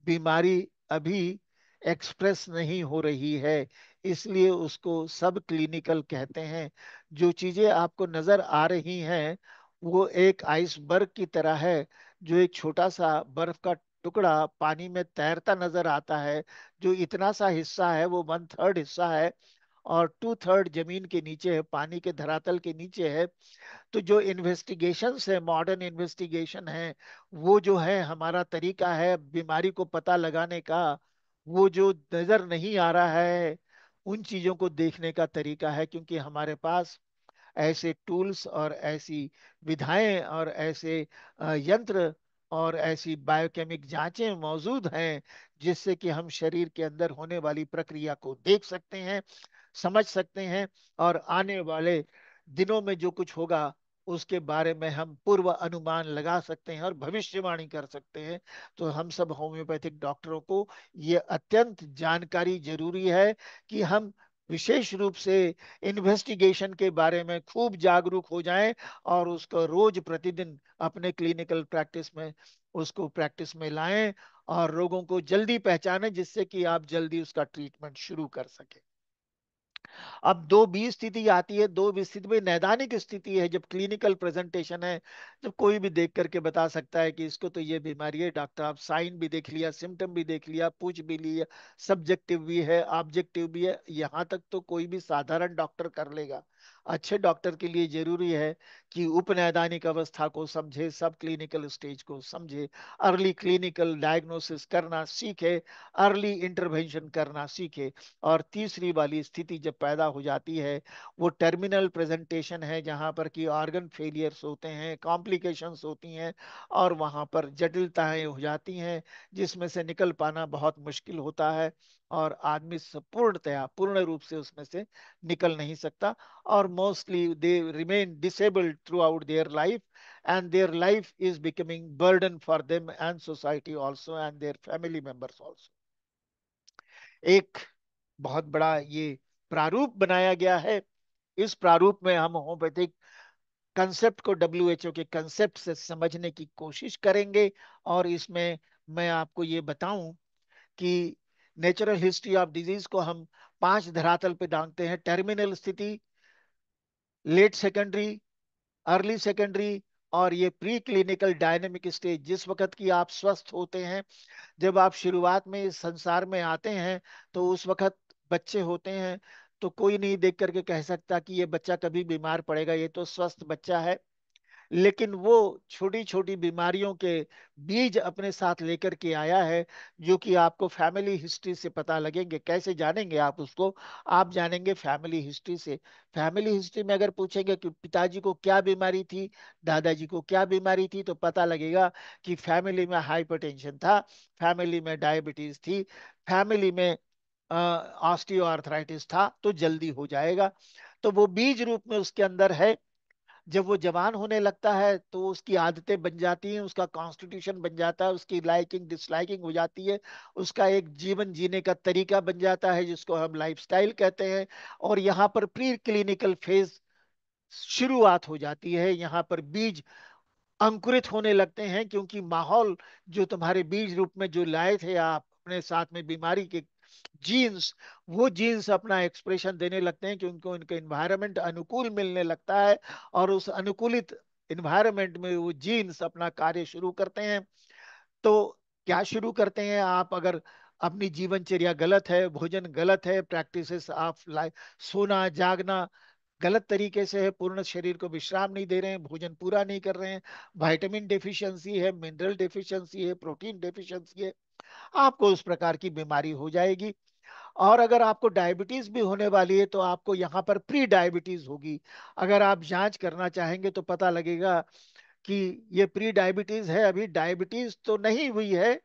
बीमारी अभी एक्सप्रेस नहीं हो रही है। इसलिए उसको सब क्लिनिकल कहते हैं। जो चीजें आपको नजर आ रही हैं वो एक आइसबर्ग की तरह है। जो एक छोटा सा बर्फ का टुकड़ा पानी में तैरता नजर आता है, जो इतना सा हिस्सा है वो 1/3 हिस्सा है, और 2/3 जमीन के नीचे है, पानी के धरातल के नीचे है। तो जो इन्वेस्टिगेशंस है, मॉडर्न इन्वेस्टिगेशन है, वो जो है हमारा तरीका है बीमारी को पता लगाने का, वो जो नजर नहीं आ रहा है उन चीजों को देखने का तरीका है। क्योंकि हमारे पास ऐसे टूल्स और ऐसी विधाएं और ऐसे यंत्र और ऐसी बायोकेमिक जांचें मौजूद हैं जिससे कि हम शरीर के अंदर होने वाली प्रक्रिया को देख सकते हैं, समझ सकते हैं, और आने वाले दिनों में जो कुछ होगा उसके बारे में हम पूर्व अनुमान लगा सकते हैं और भविष्यवाणी कर सकते हैं। तो हम सब होम्योपैथिक डॉक्टरों को ये अत्यंत जानकारी जरूरी है कि हम विशेष रूप से इन्वेस्टिगेशन के बारे में खूब जागरूक हो जाएं, और उसको रोज प्रतिदिन अपने क्लिनिकल प्रैक्टिस में उसको प्रैक्टिस में लाएं, और रोगों को जल्दी पहचानें जिससे कि आप जल्दी उसका ट्रीटमेंट शुरू कर सकें। अब 2B स्थिति आती है। 2B स्थिति में नैदानिक स्थिति है, जब क्लिनिकल प्रेजेंटेशन है, जब कोई भी देख करके बता सकता है कि इसको तो ये बीमारी है। डॉक्टर आप साइन भी देख लिया, सिम्टम भी देख लिया, पूछ भी लिया, सब्जेक्टिव भी है, ऑब्जेक्टिव भी है, यहाँ तक तो कोई भी साधारण डॉक्टर कर लेगा। अच्छे डॉक्टर के लिए जरूरी है कि उपनैदानिक अवस्था को समझे, सब क्लिनिकल स्टेज को समझे, अर्ली क्लिनिकल डायग्नोसिस करना सीखे, अर्ली इंटरवेंशन करना सीखे। और तीसरी वाली स्थिति जब पैदा हो जाती है वो टर्मिनल प्रेजेंटेशन है, जहां पर कि ऑर्गन फेलियर्स होते हैं, कॉम्प्लिकेशंस होती हैं, और वहां पर जटिलताएं हो जाती हैं जिसमें से निकल पाना बहुत मुश्किल होता है, और आदमी पूर्णतया पूर्ण रूप से उसमें से निकल नहीं सकता। और mostly they remain disabled through out their life, and their life is becoming burden for them and society also and their family members also। एक बहुत बड़ा ये प्रारूप बनाया गया है। इस प्रारूप में हम होम्योपैथिक कंसेप्ट को WHO के कंसेप्ट से समझने की कोशिश करेंगे। और इसमें मैं आपको ये बताऊं कि नेचुरल हिस्ट्री ऑफ डिजीज को हम 5 धरातल पे डालते हैं। टर्मिनल स्थिति, लेट सेकेंडरी, अर्ली सेकेंडरी, और ये प्री क्लिनिकल डायनेमिक स्टेज, जिस वक्त की आप स्वस्थ होते हैं। जब आप शुरुआत में इस संसार में आते हैं तो उस वक्त बच्चे होते हैं, तो कोई नहीं देख करके कह सकता कि ये बच्चा कभी बीमार पड़ेगा, ये तो स्वस्थ बच्चा है। लेकिन वो छोटी छोटी बीमारियों के बीज अपने साथ लेकर के आया है, जो कि आपको फैमिली हिस्ट्री से पता लगेंगे। कैसे जानेंगे आप उसको? आप जानेंगे फैमिली हिस्ट्री से। फैमिली हिस्ट्री में अगर पूछेंगे कि पिताजी को क्या बीमारी थी, दादाजी को क्या बीमारी थी, तो पता लगेगा कि फैमिली में हाइपरटेंशन था, फैमिली में डायबिटीज थी, फैमिली में ऑस्टियो आर्थराइटिस था, तो जल्दी हो जाएगा। तो वो बीज रूप में उसके अंदर है। जब वो जवान होने लगता है तो उसकी आदतें बन जाती हैं, उसका कॉन्स्टिट्यूशन बन जाता है, उसकी लाइकिंग डिसलाइकिंग हो जाती है, उसका एक जीवन जीने का तरीका बन जाता है जिसको हम लाइफस्टाइल कहते हैं। और यहाँ पर प्री क्लिनिकल फेज शुरुआत हो जाती है। यहाँ पर बीज अंकुरित होने लगते हैं, क्योंकि माहौल जो तुम्हारे बीज रूप में जो लाए थे आप अपने साथ में बीमारी के जीन्स, वो जीन्स अपना एक्सप्रेशन देने लगते हैं, क्योंकि उनके इन्वायरमेंट अनुकूल मिलने लगता है, और उस अनुकूलित इन्वायरमेंट में वो जीन्स अपना कार्य शुरू करते हैं। तो क्या शुरू करते हैं आप? अगर अपनी जीवनचर्या गलत है, भोजन गलत है, प्रैक्टिसेस ऑफ लाइफ, सोना जागना गलत तरीके से है, पूर्ण शरीर को विश्राम नहीं दे रहे हैं, भोजन पूरा नहीं कर रहे हैं, विटामिन डेफिशिएंसी है, मिनरल डेफिशिएंसी है, प्रोटीन डेफिशिएंसी है, आपको उस प्रकार की बीमारी हो जाएगी। और अगर आपको डायबिटीज भी होने वाली है तो आपको यहाँ पर प्री डायबिटीज होगी। अगर आप जांच करना चाहेंगे तो पता लगेगा कि ये प्री डायबिटीज है, अभी डायबिटीज तो नहीं हुई है।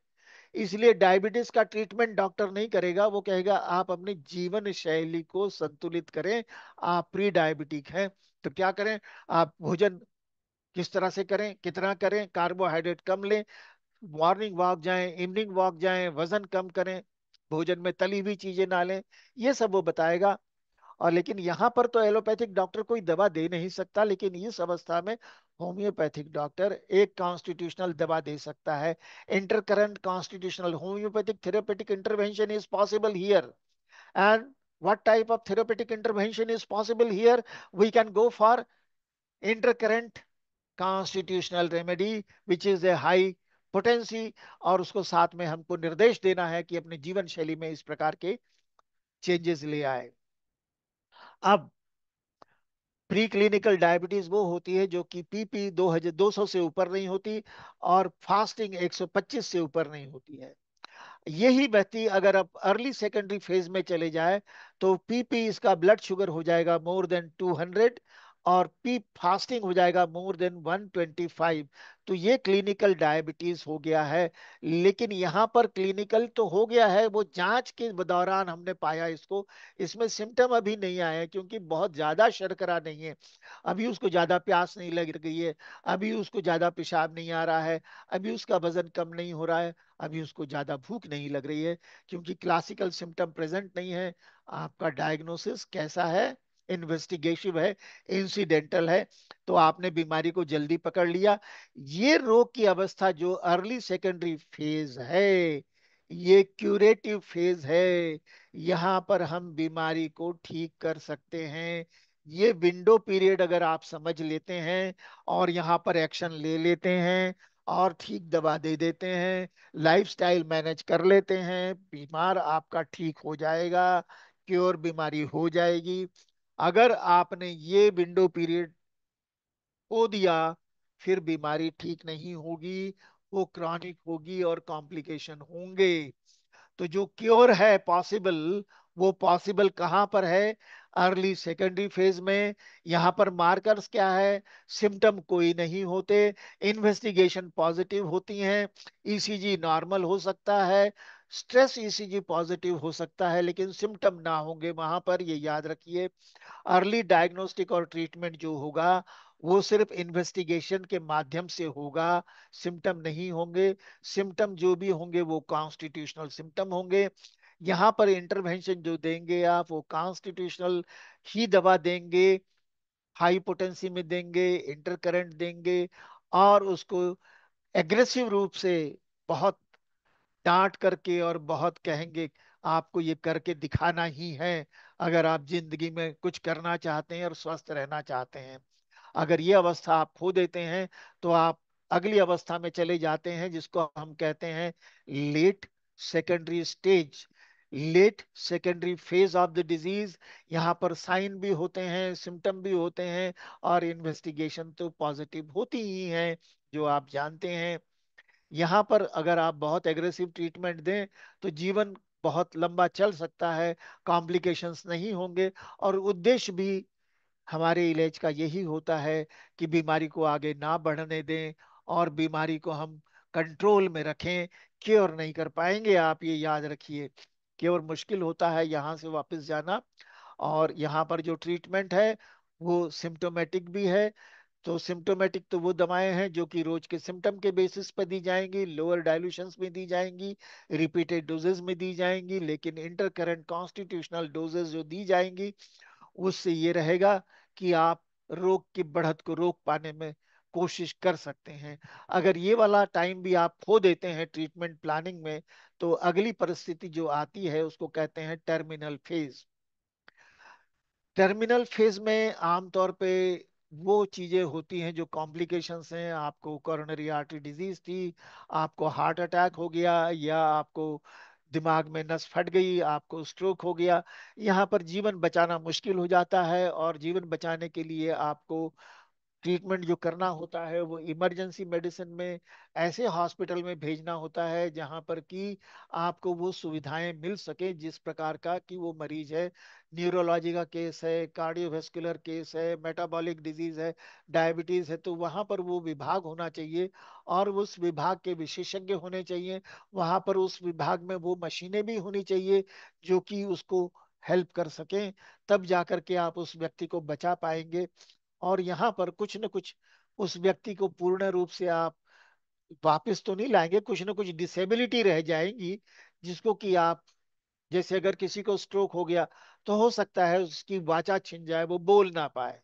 इसलिए डायबिटीज का ट्रीटमेंट डॉक्टर नहीं करेगा, वो कहेगा आप अपनी जीवन शैली को संतुलित करें, आप प्री डायबिटिक हैं। तो क्या करें? आप भोजन किस तरह से करें, कितना करें, कार्बोहाइड्रेट कम लें, मॉर्निंग वॉक जाएं, इवनिंग वॉक जाएं, वजन कम करें, भोजन में तली हुई चीजें ना लें, ये सब वो बताएगा। और लेकिन यहाँ पर तो एलोपैथिक डॉक्टर कोई दवा दे नहीं सकता, लेकिन इस अवस्था में होम्योपैथिक डॉक्टर एक कॉन्स्टिट्यूशनल दवा दे सकता है। Intercurrent constitutional homeopathic therapeutic intervention is possible here. And what type of therapeutic intervention is possible here? We can go for intercurrent constitutional remedy which is a high potency, और उसको साथ में हमको निर्देश देना है कि अपने जीवन शैली में इस प्रकार के चेंजेस ले आए। अब प्री क्लिनिकल डायबिटीज वो होती है जो कि पीपी 2200 से ऊपर नहीं होती, और फास्टिंग 125 से ऊपर नहीं होती है। यही व्यक्ति अगर अब अर्ली सेकेंडरी फेज में चले जाए तो पीपी, इसका ब्लड शुगर हो जाएगा मोर देन 200, और पी फास्टिंग हो जाएगा मोर देन 125। तो ये क्लिनिकल डायबिटीज हो गया है। लेकिन यहाँ पर क्लिनिकल तो हो गया है, वो जांच के दौरान हमने पाया इसको, इसमें सिम्टम अभी नहीं आए हैं, क्योंकि बहुत ज्यादा शर्करा नहीं है, अभी उसको ज्यादा प्यास नहीं लग रही है, अभी उसको ज्यादा पेशाब नहीं आ रहा है, अभी उसका वजन कम नहीं हो रहा है, अभी उसको ज्यादा भूख नहीं लग रही है, क्योंकि क्लासिकल सिम्टम प्रेजेंट नहीं है। आपका डायग्नोसिस कैसा है? इन्वेस्टिगेटिव है, इंसिडेंटल है। तो आपने बीमारी को जल्दी पकड़ लिया। ये रोग की अवस्था जो अर्ली सेकेंडरी फेज है, ये क्यूरेटिव फेज है। यहाँ पर हम बीमारी को ठीक कर सकते हैं। ये विंडो पीरियड अगर आप समझ लेते हैं और यहाँ पर एक्शन ले लेते हैं और ठीक दवा दे देते हैं, लाइफस्टाइल मैनेज कर लेते हैं, बीमार आपका ठीक हो जाएगा, क्योर बीमारी हो जाएगी। अगर आपने ये विंडो पीरियड खो दिया, फिर बीमारी ठीक नहीं होगी, वो क्रॉनिक होगी और कॉम्प्लिकेशन होंगे। तो जो क्योर है पॉसिबल, वो पॉसिबल कहाँ पर है? अर्ली सेकेंडरी फेज में। यहाँ पर मार्कर्स क्या है? सिम्टम कोई नहीं होते, इन्वेस्टिगेशन पॉजिटिव होती हैं, ईसीजी नॉर्मल हो सकता है, स्ट्रेस ईसीजी पॉजिटिव हो सकता है, लेकिन सिम्टम ना होंगे वहां पर, ये याद रखिए। अर्ली डायग्नोस्टिक और ट्रीटमेंट जो होगा वो सिर्फ इन्वेस्टिगेशन के माध्यम से होगा, सिम्टम नहीं होंगे। सिम्टम जो भी होंगे वो कॉन्स्टिट्यूशनल सिम्टम होंगे। यहाँ पर इंटरवेंशन जो देंगे आप, वो कॉन्स्टिट्यूशनल ही दवा देंगे, हाई पोटेंसी में देंगे, इंटरकरेंट देंगे, और उसको एग्रेसिव रूप से बहुत डांट करके और बहुत कहेंगे आपको ये करके दिखाना ही है, अगर आप जिंदगी में कुछ करना चाहते हैं और स्वस्थ रहना चाहते हैं। अगर ये अवस्था आप खो देते हैं तो आप अगली अवस्था में चले जाते हैं, जिसको हम कहते हैं late secondary stage, late secondary phase of the disease. यहाँ पर साइन भी होते हैं, सिम्टम भी होते हैं, और इन्वेस्टिगेशन तो पॉजिटिव होती ही है, जो आप जानते हैं। यहाँ पर अगर आप बहुत एग्रेसिव ट्रीटमेंट दें तो जीवन बहुत लंबा चल सकता है, कॉम्प्लिकेशंस नहीं होंगे। और उद्देश्य भी हमारे इलाज का यही होता है कि बीमारी को आगे ना बढ़ने दें और बीमारी को हम कंट्रोल में रखें। क्योर नहीं कर पाएंगे आप, ये याद रखिए। क्योर मुश्किल होता है यहाँ से वापस जाना। और यहाँ पर जो ट्रीटमेंट है वो सिम्टोमेटिक भी है। तो सिम्टोमेटिक तो वो दवाएं हैं जो कि रोज के सिम्टम के बेसिस पर दी जाएंगी, लोअर डाइल्यूशंस में दी जाएंगी, रिपीटेड डोजेज में दी जाएंगी। लेकिन इंटरकरेंट कॉन्स्टिट्यूशनल डोजेज जो दी जाएंगी, उससे ये रहेगा कि आप रोग की बढ़त को रोक पाने में कोशिश कर सकते हैं। अगर ये वाला टाइम भी आप खो देते हैं ट्रीटमेंट प्लानिंग में, तो अगली परिस्थिति जो आती है उसको कहते हैं टर्मिनल फेज। टर्मिनल फेज में आमतौर पे वो चीजें होती हैं जो कॉम्प्लिकेशंस हैं। आपको कोरोनरी आर्टरी डिजीज थी, आपको हार्ट अटैक हो गया, या आपको दिमाग में नस फट गई, आपको स्ट्रोक हो गया। यहाँ पर जीवन बचाना मुश्किल हो जाता है, और जीवन बचाने के लिए आपको ट्रीटमेंट जो करना होता है वो इमरजेंसी मेडिसिन में, ऐसे हॉस्पिटल में भेजना होता है जहां पर कि आपको वो सुविधाएं मिल सके जिस प्रकार का कि वो मरीज है। न्यूरोलॉजी का केस है, कार्डियोवास्कुलर केस है, मेटाबॉलिक डिजीज है, डायबिटीज है, तो वहां पर वो विभाग होना चाहिए और उस विभाग के विशेषज्ञ होने चाहिए। वहां पर उस विभाग में वो मशीनें भी होनी चाहिए जो कि उसको हेल्प कर सकें। तब जाकर के आप उस व्यक्ति को बचा पाएंगे। और यहाँ पर कुछ न कुछ उस व्यक्ति को पूर्ण रूप से आप वापस तो नहीं लाएंगे, कुछ न कुछ डिसेबिलिटी रह जाएंगी जिसको कि आप, जैसे अगर किसी को स्ट्रोक हो गया तो हो सकता है उसकी वाचा छिन जाए, वो बोल ना पाए।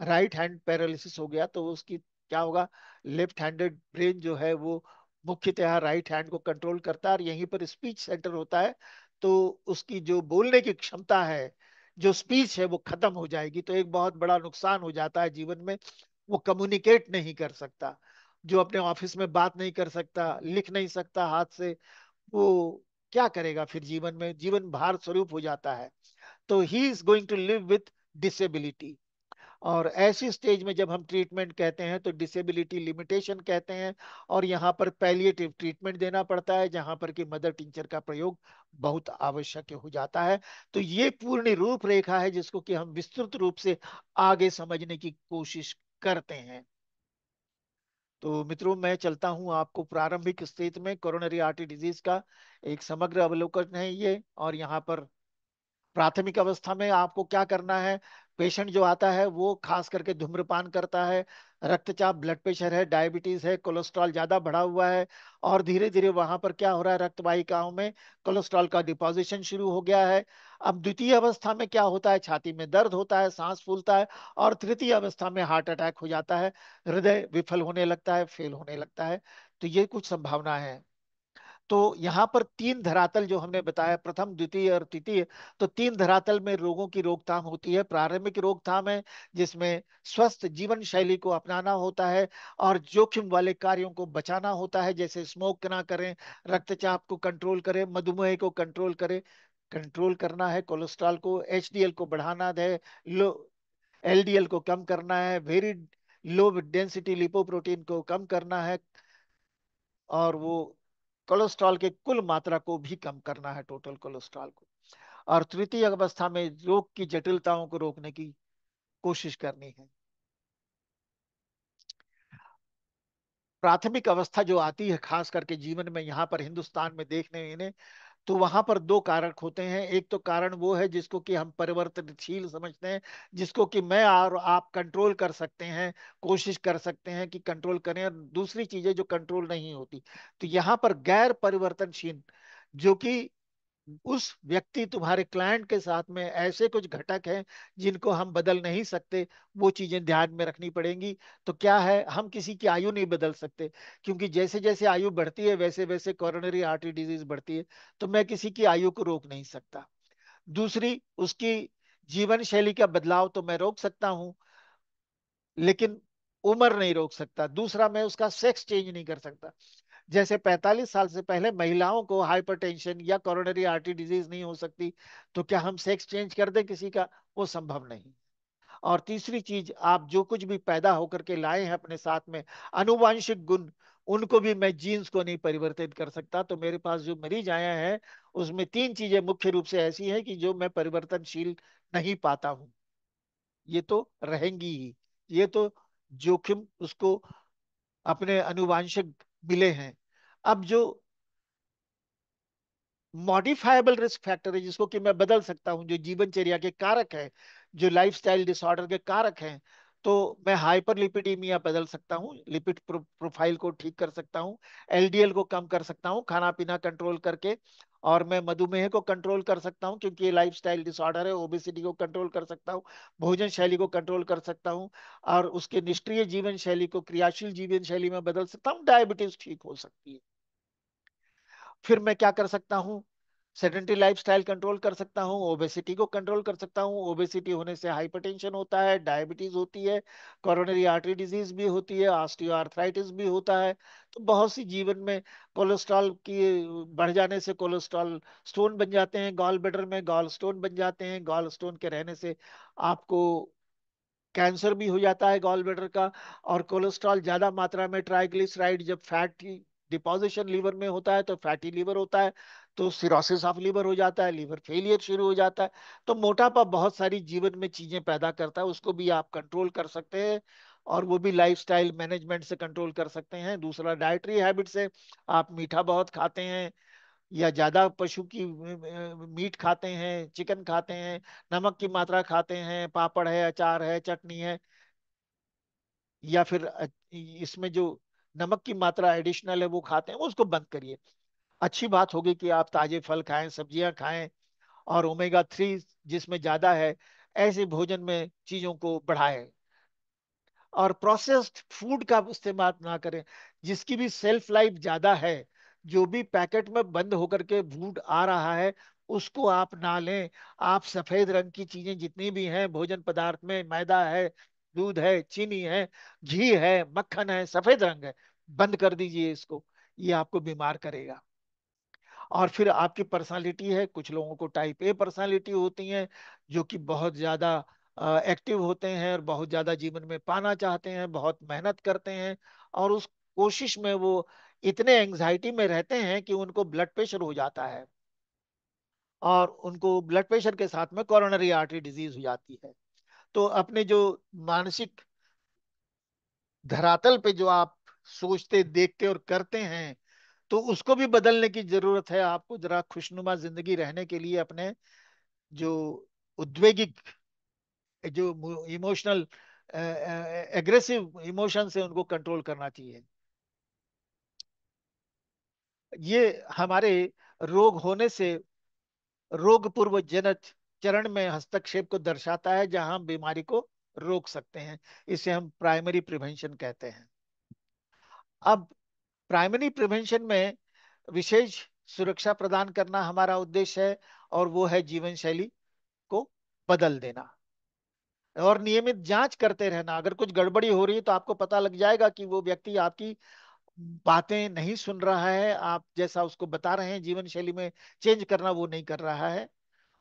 राइट हैंड पैरालिसिस हो गया तो उसकी क्या होगा, लेफ्ट हैंडेड ब्रेन जो है वो मुख्यतः राइट हैंड को कंट्रोल करता है, और यहीं पर स्पीच सेंटर होता है। तो उसकी जो बोलने की क्षमता है, जो स्पीच है, वो खत्म हो जाएगी। तो एक बहुत बड़ा नुकसान हो जाता है जीवन में। वो कम्युनिकेट नहीं कर सकता, जो अपने ऑफिस में बात नहीं कर सकता, लिख नहीं सकता हाथ से, वो क्या करेगा फिर जीवन में? जीवन भार स्वरूप हो जाता है। तो he is going to live with disability. और ऐसी स्टेज में जब हम ट्रीटमेंट कहते हैं तो डिसेबिलिटी लिमिटेशन कहते हैं। और यहाँ पर पैलिएटिव ट्रीटमेंट देना पड़ता है जहाँ पर कि मदर टिंचर का प्रयोग बहुत आवश्यक हो जाता है। तो ये पूर्ण रूपरेखा है जिसको कि हम विस्तृत रूप से आगे समझने की कोशिश करते हैं। तो मित्रों, मैं चलता हूं आपको प्रारंभिक स्थिति में कोरोनरी आर्टरी डिजीज का एक समग्र अवलोकन है ये। और यहाँ पर प्राथमिक अवस्था में आपको क्या करना है? पेशेंट जो आता है वो खास करके धूम्रपान करता है, रक्तचाप ब्लड प्रेशर है, डायबिटीज है, कोलेस्ट्रॉल ज्यादा बढ़ा हुआ है, और धीरे धीरे वहां पर क्या हो रहा है, रक्त वाहिकाओं में कोलेस्ट्रॉल का डिपोजिशन शुरू हो गया है। अब द्वितीय अवस्था में क्या होता है? छाती में दर्द होता है, सांस फूलता है, और तृतीय अवस्था में हार्ट अटैक हो जाता है, हृदय विफल होने लगता है, फेल होने लगता है। तो ये कुछ संभावना है। तो यहाँ पर तीन धरातल जो हमने बताया, प्रथम द्वितीय और तृतीय, तो तीन धरातल में रोगों की रोकथाम होती है। प्रारंभिक रोकथाम है जिसमें स्वस्थ जीवन शैली को अपनाना होता है और जोखिम वाले कार्यों को बचाना होता है, जैसे स्मोक ना करें, रक्तचाप को कंट्रोल करें, मधुमेह को कंट्रोल करें। कंट्रोल करना है कोलेस्ट्रॉल को, एचडीएल को बढ़ाना है, लो एलडीएल को कम करना है, वेरी लो डेंसिटी लिपोप्रोटीन को कम करना है, और वो कोलेस्ट्रॉल के कुल मात्रा को भी कम करना है, टोटल कोलेस्ट्रॉल को। और तृतीय अवस्था में रोग की जटिलताओं को रोकने की कोशिश करनी है। प्राथमिक अवस्था जो आती है खास करके जीवन में, यहाँ पर हिंदुस्तान में देखने इन्हें, तो वहां पर दो कारक होते हैं। एक तो कारण वो है जिसको कि हम परिवर्तनशील समझते हैं, जिसको कि मैं और आप कंट्रोल कर सकते हैं, कोशिश कर सकते हैं कि कंट्रोल करें। और दूसरी चीजें जो कंट्रोल नहीं होती। तो यहाँ पर गैर परिवर्तनशील, जो कि उस व्यक्ति तुम्हारे क्लाइंट के साथ में ऐसे कुछ घटक हैं जिनको हम बदल नहीं सकते, वो चीजें ध्यान में रखनी पड़ेंगी। तो क्या है, हम किसी की आयु नहीं बदल सकते, क्योंकि जैसे जैसे आयु बढ़ती है वैसे वैसे कोरोनरी आर्टरी डिजीज बढ़ती है। तो मैं किसी की आयु को रोक नहीं सकता। दूसरी, उसकी जीवन शैली का बदलाव तो मैं रोक सकता हूं, लेकिन उम्र नहीं रोक सकता। दूसरा, मैं उसका सेक्स चेंज नहीं कर सकता। जैसे 45 साल से पहले महिलाओं को हाइपरटेंशन या कोरोनरी आर्टरी डिजीज नहीं हो सकती, तो क्या हम सेक्स चेंज कर दें किसी का? वो संभव नहीं। और तीसरी चीज, आप जो कुछ भी पैदा होकर के लाए हैं अपने साथ में, आनुवांशिक गुण, उनको भी मैं जीन्स को नहीं परिवर्तित कर सकता। तो मेरे पास जो मरीज आया है उसमें तीन चीजें मुख्य रूप से ऐसी हैं कि जो मैं परिवर्तनशील नहीं पाता हूं। ये तो रहेंगी ही। ये तो जोखिम उसको अपने अनुवांशिक मिले हैं। अब जो मॉडिफाइबल रिस्क फैक्टर है जिसको कि मैं बदल सकता हूं, जो जीवनचर्या के कारक है, जो लाइफस्टाइल डिसऑर्डर के कारक हैं, तो मैं हाइपरलिपिडीमिया बदल सकता हूँ, लिपिड प्रोफाइल को ठीक कर सकता हूँ, एलडीएल को कम कर सकता हूँ खाना पीना कंट्रोल करके, और मैं मधुमेह को कंट्रोल कर सकता हूँ क्योंकि ये लाइफस्टाइल डिसऑर्डर है, ओबेसिटी को कंट्रोल कर सकता हूँ, भोजन शैली को कंट्रोल कर सकता हूँ, और उसके निष्क्रिय जीवन शैली को क्रियाशील जीवन शैली में बदल सकता हूँ, डायबिटीज ठीक हो सकती है। फिर मैं क्या कर सकता हूँ, सेडेंटरी लाइफस्टाइल कंट्रोल कर सकता हूँ, ओबेसिटी को कंट्रोल कर सकता हूँ, ओबेसिटी होने से हाइपरटेंशन होता है, डायबिटीज होती है, कोरोनरी आर्टरी डिजीज भी होती है, ऑस्टियोआर्थराइटिस भी होता है। तो बहुत सी जीवन में कोलेस्ट्रॉल की बढ़ जाने से कोलेस्ट्रॉल स्टोन बन जाते हैं, गॉल ब्लैडर में गॉल स्टोन बन जाते हैं, गॉल स्टोन के रहने से आपको कैंसर भी हो जाता है गॉल ब्लैडर का। और कोलेस्ट्रॉल ज्यादा मात्रा में, ट्राइग्लिसराइड जब फैटी डिपोजिशन लीवर में होता है तो फैटी लीवर होता है, तो सिरोसिस ऑफ लीवर हो जाता है, लीवर फेलियर शुरू हो जाता है। तो मोटापा बहुत सारी जीवन में चीजें पैदा करता है, उसको भी आप कंट्रोल कर सकते हैं, और वो भी लाइफस्टाइल मैनेजमेंट से कंट्रोल कर सकते हैं। दूसरा डाइटरी हैबिट से, आप मीठा बहुत खाते हैं या ज्यादा पशु की मीट खाते हैं, चिकन खाते हैं, नमक की मात्रा खाते हैं, पापड़ है, अचार है, चटनी है, या फिर इसमें जो नमक की मात्रा एडिशनल है वो खाते हैं, उसको बंद करिए। अच्छी बात होगी कि आप ताजे फल खाएं, सब्जियां खाएं, और ओमेगा 3 जिसमें ज्यादा है, ऐसे भोजन में चीजों को बढ़ाएं, और प्रोसेस्ड फूड का इस्तेमाल ना करें। जिसकी भी सेल्फ लाइफ ज्यादा है, जो भी पैकेट में बंद होकर के फूड आ रहा है, उसको आप ना लें। आप सफेद रंग की चीजें जितनी भी हैं भोजन पदार्थ में, मैदा है, दूध है, चीनी है, घी है, मक्खन है, सफेद रंग है, बंद कर दीजिए इसको। ये आपको बीमार करेगा। और फिर आपकी पर्सनालिटी है, कुछ लोगों को टाइप ए पर्सनालिटी होती है, जो कि बहुत ज्यादा एक्टिव होते हैं और बहुत ज्यादा जीवन में पाना चाहते हैं, बहुत मेहनत करते हैं, और उस कोशिश में वो इतने एंजाइटी में रहते हैं कि उनको ब्लड प्रेशर हो जाता है, और उनको ब्लड प्रेशर के साथ में कोरोनरी आर्टरी डिजीज हो जाती है। तो अपने जो मानसिक धरातल पे जो आप सोचते, देखते और करते हैं, तो उसको भी बदलने की जरूरत है आपको। जरा खुशनुमा जिंदगी रहने के लिए अपने जो उद्वेगिक, जो इमोशनल एग्रेसिव इमोशंस है, उनको कंट्रोल करना चाहिए। ये हमारे रोग होने से, रोग पूर्व जनक चरण में हस्तक्षेप को दर्शाता है, जहां हम बीमारी को रोक सकते हैं। इसे हम प्राइमरी प्रिवेंशन कहते हैं। अब प्राइमरी प्रिवेंशन में विशेष सुरक्षा प्रदान करना हमारा उद्देश्य है, और वो है जीवन शैली को बदल देना और नियमित जांच करते रहना। अगर कुछ गड़बड़ी हो रही है तो आपको पता लग जाएगा कि वो व्यक्ति आपकी बातें नहीं सुन रहा है, आप जैसा उसको बता रहे हैं जीवन शैली में चेंज करना, वो नहीं कर रहा है।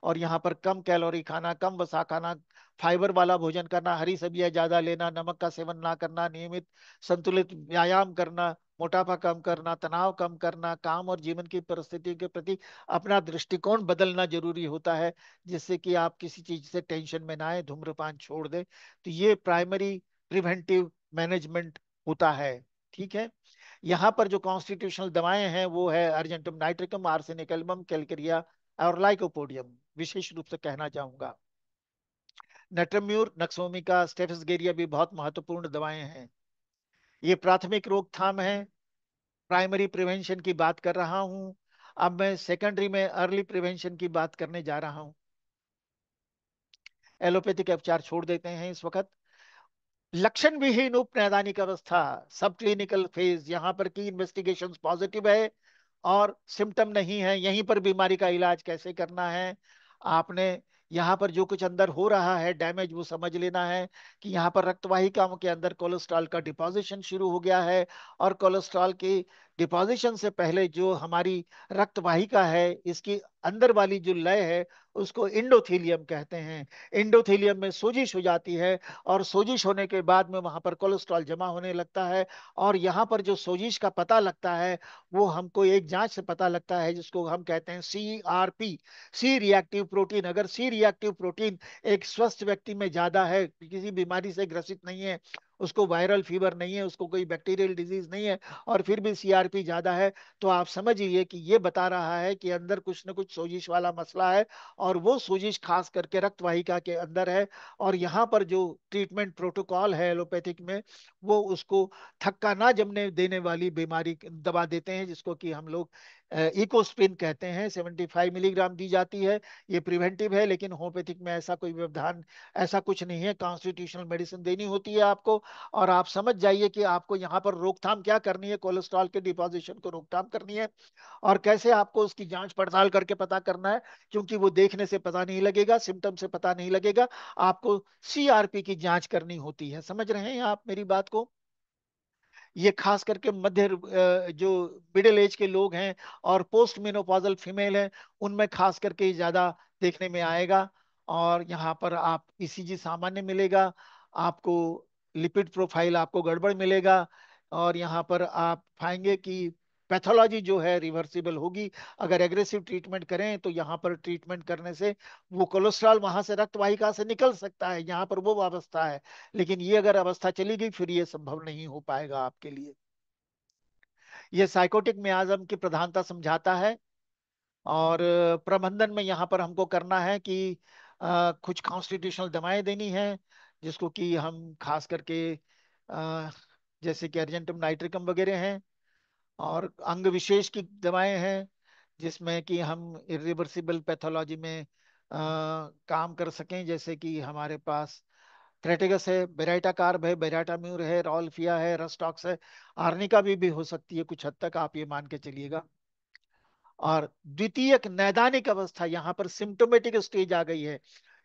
और यहाँ पर कम कैलोरी खाना, कम वसा खाना, फाइबर वाला भोजन करना, हरी सब्जियां ज्यादा लेना, नमक का सेवन ना करना, नियमित संतुलित व्यायाम करना, मोटापा कम करना, तनाव कम करना, काम और जीवन की परिस्थितियों के प्रति अपना दृष्टिकोण बदलना जरूरी होता है, जिससे कि आप किसी चीज से टेंशन में ना आए, धूम्रपान छोड़ दे। तो ये प्राइमरी प्रिवेंटिव मैनेजमेंट होता है। ठीक है। यहाँ पर जो कॉन्स्टिट्यूशनल दवाएं हैं वो है अर्जेंटम नाइट्रिकम, आर्सेनिकलम, कैलकेरिया और लाइकोपोडियम, विशेष रूप से कहना चाहूंगा। नेट्रम्यूर, नक्सोमिका, स्टेफिसगेरिया भी बहुत महत्वपूर्ण दवाएं हैं। ये प्राथमिक रोकथाम है, प्राइमरी प्रिवेंशन की बात कर रहा हूं। अब मैं सेकेंडरी में अर्ली प्रिवेंशन की बात करने जा रहा हूं। एलोपैथिक उपचार छोड़ देते हैं इस वक्त। लक्षण विहीन उप नैदानिक अवस्था, सब क्लिनिकल फेज, यहाँ पर की इन्वेस्टिगेशन पॉजिटिव है और सिम्टम नहीं है, यहीं पर बीमारी का इलाज कैसे करना है। आपने यहाँ पर जो कुछ अंदर हो रहा है डैमेज, वो समझ लेना है कि यहाँ पर रक्तवाहिकाओं के अंदर कोलेस्ट्रॉल का डिपोजिशन शुरू हो गया है, और कोलेस्ट्रॉल की डिपोजिशन से पहले जो हमारी रक्तवाहिका है, इसकी अंदर वाली जो लय है, उसको इंडोथीलियम कहते हैं। इंडोथीलियम में सोजिश हो जाती है, और सोजिश होने के बाद में वहां पर कोलेस्ट्रॉल जमा होने लगता है। और यहाँ पर जो सोजिश का पता लगता है, वो हमको एक जांच से पता लगता है, जिसको हम कहते हैं CRP, सी रिएक्टिव प्रोटीन। अगर सी रिएक्टिव प्रोटीन एक स्वस्थ व्यक्ति में ज्यादा है, किसी बीमारी से ग्रसित नहीं है, उसको वायरल फीवर नहीं है, उसको कोई बैक्टीरियल डिजीज नहीं है, और फिर भी सीआरपी ज्यादा है, तो आप समझिए कि ये बता रहा है कि अंदर कुछ न कुछ सोजिश वाला मसला है, और वो सोजिश खास करके रक्त वाहिका के अंदर है। और यहाँ पर जो ट्रीटमेंट प्रोटोकॉल है एलोपैथिक में, वो उसको थक्का ना जमने देने वाली बीमारी दवा देते हैं, जिसको कि हम लोग इकोस्प्रिन कहते हैं। 75 मिलीग्राम दी जाती है। ये प्रिवेंटिव है, लेकिन होम्योपैथिक में ऐसा कोई व्यवधान, ऐसा कुछ नहीं है। कॉन्स्टिट्यूशनल मेडिसिन देनी होती है आपको। और आप समझ जाइए कि आपको यहाँ पर रोकथाम क्या करनी है, कोलेस्ट्रॉल के डिपोजिशन को रोकथाम करनी है। और कैसे आपको उसकी जांच पड़ताल करके पता करना है, क्योंकि वो देखने से पता नहीं लगेगा, सिम्टम से पता नहीं लगेगा। आपको सीआरपी की जांच करनी होती है। समझ रहे हैं आप मेरी बात को? ये खास करके जो मिडिल एज के लोग हैं और पोस्ट मेनोपॉजल फीमेल हैं, उनमें खास करके ज्यादा देखने में आएगा। और यहाँ पर आप ईसीजी सामान्य मिलेगा आपको, लिपिड प्रोफाइल आपको गड़बड़ मिलेगा। और यहाँ पर आप पाएंगे कि पैथोलॉजी जो है रिवर्सिबल होगी। अगर एग्रेसिव ट्रीटमेंट करें तो यहाँ पर ट्रीटमेंट करने से वो कोलेस्ट्रॉल वहां से रक्त वाहिका से निकल सकता है, यहाँ पर वो अवस्था है। लेकिन ये अगर अवस्था चली गई, फिर ये संभव नहीं हो पाएगा आपके लिए। ये साइकोटिक मियाज्म की प्रधानता समझाता है। और प्रबंधन में यहाँ पर हमको करना है कि कुछ कॉन्स्टिट्यूशनल दवाएं देनी है, जिसको कि हम खास करके अ, जैसे कि अर्जेंटम नाइट्रिकम वगैरह हैं। और अंग विशेष की दवाएं हैं, जिसमें कि हम इरिवर्सिबल पैथोलॉजी में काम कर सकें। जैसे कि हमारे पास थ्रेटिगस है, बेराइटा कार्ब है, बेराइटा म्यूर है, रॉल्फिया है, रस्टॉक्स है। आर्निका भी हो सकती है कुछ हद तक, आप ये मान के चलिएगा। और द्वितीयक नैदानिक अवस्था, यहाँ पर सिम्टोमेटिक स्टेज आ गई है।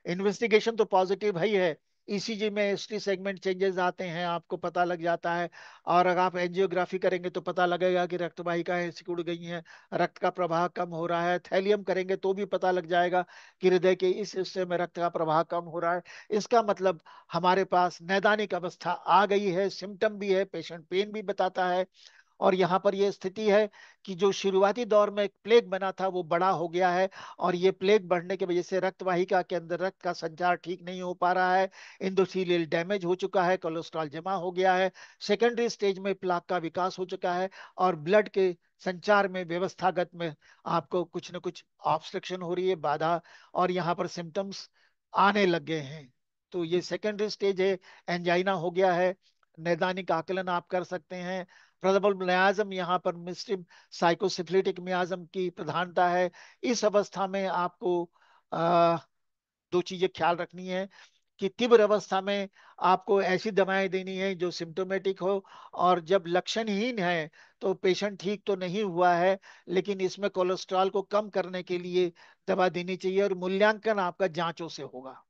इन्वेस्टिगेशन तो पॉजिटिव ही है। ईसीजी में एसटी सेगमेंट चेंजेस आते हैं, आपको पता लग जाता है। और अगर आप एंजियोग्राफी करेंगे तो पता लगेगा कि रक्त वाहिकाएं सिकुड़ गई हैं, रक्त का प्रवाह कम हो रहा है। थैलियम करेंगे तो भी पता लग जाएगा कि हृदय के इस हिस्से में रक्त का प्रवाह कम हो रहा है। इसका मतलब हमारे पास नैदानिक अवस्था आ गई है, सिम्टम भी है, पेशेंट पेन भी बताता है। और यहाँ पर यह स्थिति है कि जो शुरुआती दौर में एक प्लेग बना था वो बड़ा हो गया है। और ये प्लेग बढ़ने की वजह से रक्त वाहिका के अंदर रक्त का संचार ठीक नहीं हो पा रहा है। इंडोथीलियल डैमेज हो चुका है, कोलेस्ट्रॉल जमा हो गया है, सेकेंडरी स्टेज में प्लाक का विकास हो चुका है। और ब्लड के संचार में, व्यवस्थागत में आपको कुछ न कुछ ऑब्स्ट्रक्शन हो रही है, बाधा। और यहाँ पर सिम्टम्स आने लग गए हैं। तो ये सेकेंडरी स्टेज है, एंजाइना हो गया है। नैदानिक आकलन आप कर सकते हैं। प्रबल मियाज्म, यहाँ पर मिस्टिम साइकोसिफिलिटिक मियाज्म की प्रधानता है। इस अवस्था में आपको आ, दो चीजें ख्याल रखनी है कि तीव्र अवस्था में आपको ऐसी दवाएं देनी है जो सिम्टोमेटिक हो। और जब लक्षणहीन है तो पेशेंट ठीक तो नहीं हुआ है, लेकिन इसमें कोलेस्ट्रॉल को कम करने के लिए दवा देनी चाहिए। और मूल्यांकन आपका जांचों से होगा।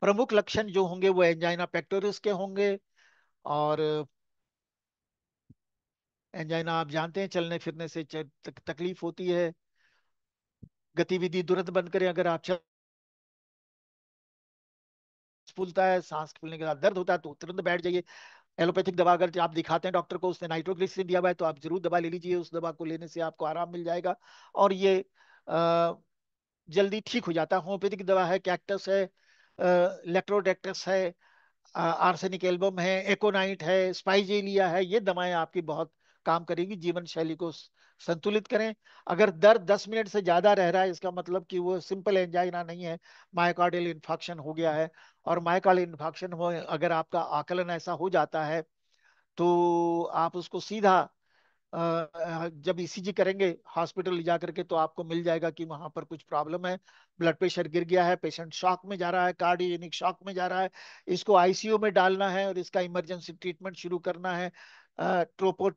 प्रमुख लक्षण जो होंगे वो एंजाइना पेक्टोरिस के होंगे। और एंजाइना आप जानते हैं, चलने फिरने से तकलीफ होती है। गतिविधि तुरंत बंद करें। अगर आप चल फूलता है, सांस फूलने के बाद दर्द होता है, तो तुरंत बैठ जाइए। एलोपैथिक दवा अगर आप दिखाते हैं डॉक्टर को, उसने नाइट्रोग्लिसरीन दिया हुआ है, तो आप जरूर दवा ले लीजिए। उस दवा को लेने से आपको आराम मिल जाएगा। और ये अ, जल्दी ठीक हो जाता है। होम्योपैथिक दवा है, कैक्टस है, इलेक्ट्रोडेक्टस है, आर्सेनिक एल्बम है, एकोनाइट है, स्पाइजेलिया है। ये दवाएं आपकी बहुत काम करेगी। जीवन शैली को संतुलित करें। अगर दर्द 10 मिनट से ज्यादा रह रहा है, इसका मतलब कि वो सिंपल एंजाइना नहीं है, मायोकार्डियल इन्फाक्शन हो गया है। और मायोकार्डियल इन्फाक्शन हो, अगर आपका आकलन ऐसा हो जाता है, तो आप उसको सीधा जब ईसीजी करेंगे हॉस्पिटल ले जा करके, तो आपको मिल जाएगा कि वहां पर कुछ प्रॉब्लम है। ब्लड प्रेशर गिर गया है, पेशेंट शॉक में जा रहा है, कार्डियोजेनिक शॉक में जा रहा है। इसको आईसीयू में डालना है और इसका इमरजेंसी ट्रीटमेंट शुरू करना है। ट्रोपो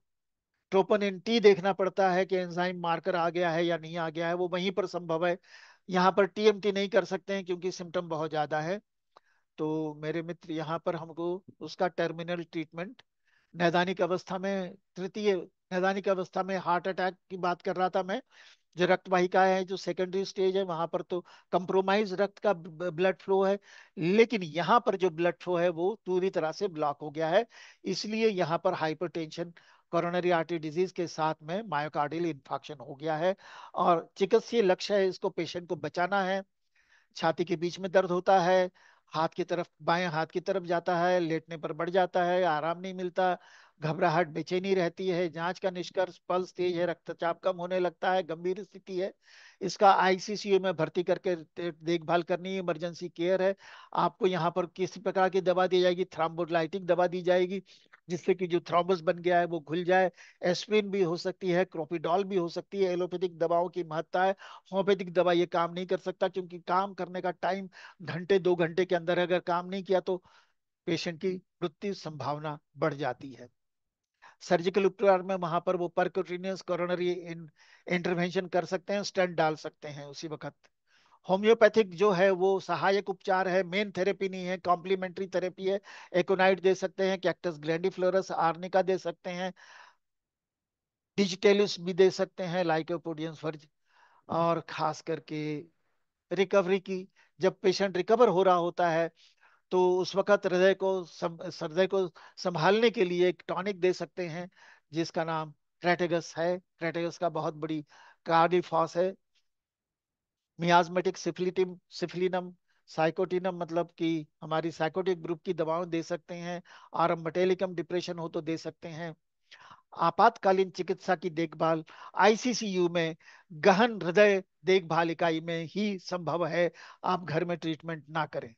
ट्रोपोनिन टी देखना पड़ता है कि एंजाइम मार्कर आ गया है या नहीं आ गया है, वो वहीं पर संभव है। यहाँ पर टीएमटी नहीं कर सकते हैं क्योंकि सिम्टम बहुत ज्यादा है। तो मेरे मित्र, यहाँ पर हमको उसका टर्मिनल ट्रीटमेंट नैदानिक अवस्था में, तृतीय नैदानिक अवस्था में हार्ट अटैक की बात कर रहा था मैं। जो रक्त वाहिका है, जो सेकेंडरी स्टेज है, वहां पर तो कंप्रोमाइज रक्त का ब्लड फ्लो है। लेकिन यहाँ पर जो ब्लड फ्लो है वो पूरी तरह से ब्लॉक हो गया है। इसलिए यहाँ पर हाइपरटेंशन, कोरोनरी आर्टरी डिजीज के साथ में मायोकार्डियल इन्फाक्शन हो गया है। और चिकित्सीय लक्ष्य है, इसको पेशेंट को बचाना है। छाती के बीच में दर्द होता है, हाथ की तरफ, बाएं हाथ की तरफ जाता है, लेटने पर बढ़ जाता है, आराम नहीं मिलता, घबराहट, बेचैनी रहती है। जांच का निष्कर्ष पल्स तेज है, रक्तचाप कम होने लगता है, गंभीर स्थिति है। इसका आईसीसीयू में भर्ती करके देखभाल करनी, इमरजेंसी केयर है। आपको यहाँ पर किसी प्रकार की दवा दी जाएगी, थ्राम्बोलाइटिक दवा दी जाएगी, जिससे कि जो थ्रोम्बस बन गया है वो खुल जाए। एस्पिरिन भी हो सकती है, क्रोपिडॉल भी हो सकती है। एलोपैथिक दवाओं की महत्ता है, होम्योपैथिक दवा ये काम नहीं कर सकता, क्योंकि काम करने का टाइम घंटे 2 घंटे के अंदर अगर काम नहीं किया तो पेशेंट की मृत्यु संभावना बढ़ जाती है। सर्जिकल उपचार में वहां पर वो परक्यूटेनियस कोरोनरी इंटरवेंशन कर सकते हैं, स्टेंट डाल सकते हैं उसी वक्त। होम्योपैथिक जो है वो सहायक उपचार है, मेन थेरेपी नहीं है, कॉम्प्लीमेंट्री थेरेपी है। एकोनाइट दे सकते हैं, कैक्टस ग्लैंडिफ्लोरस आर्निका दे सकते हैं, डिजिटेलिस भी दे सकते हैं, लाइकोपोडियम फर्ज। और खास करके रिकवरी की, जब पेशेंट रिकवर हो रहा होता है तो उस वक्त हृदय को संभालने के लिए एक टॉनिक दे सकते हैं, जिसका नाम ट्रेटेगस है। ट्रेटेगस का बहुत बड़ी कार्डिफॉस है। मियाजमेटिक सिफिलिटिम सिफिलिनम साइकोटिनम, मतलब कि हमारी साइकोटिक ग्रुप की दवाएं दे सकते हैं। आरम्बटेलिकम डिप्रेशन हो तो दे सकते हैं। आपातकालीन चिकित्सा की देखभाल आईसीसीयू में गहन हृदय देखभाल इकाई में ही संभव है, आप घर में ट्रीटमेंट ना करें।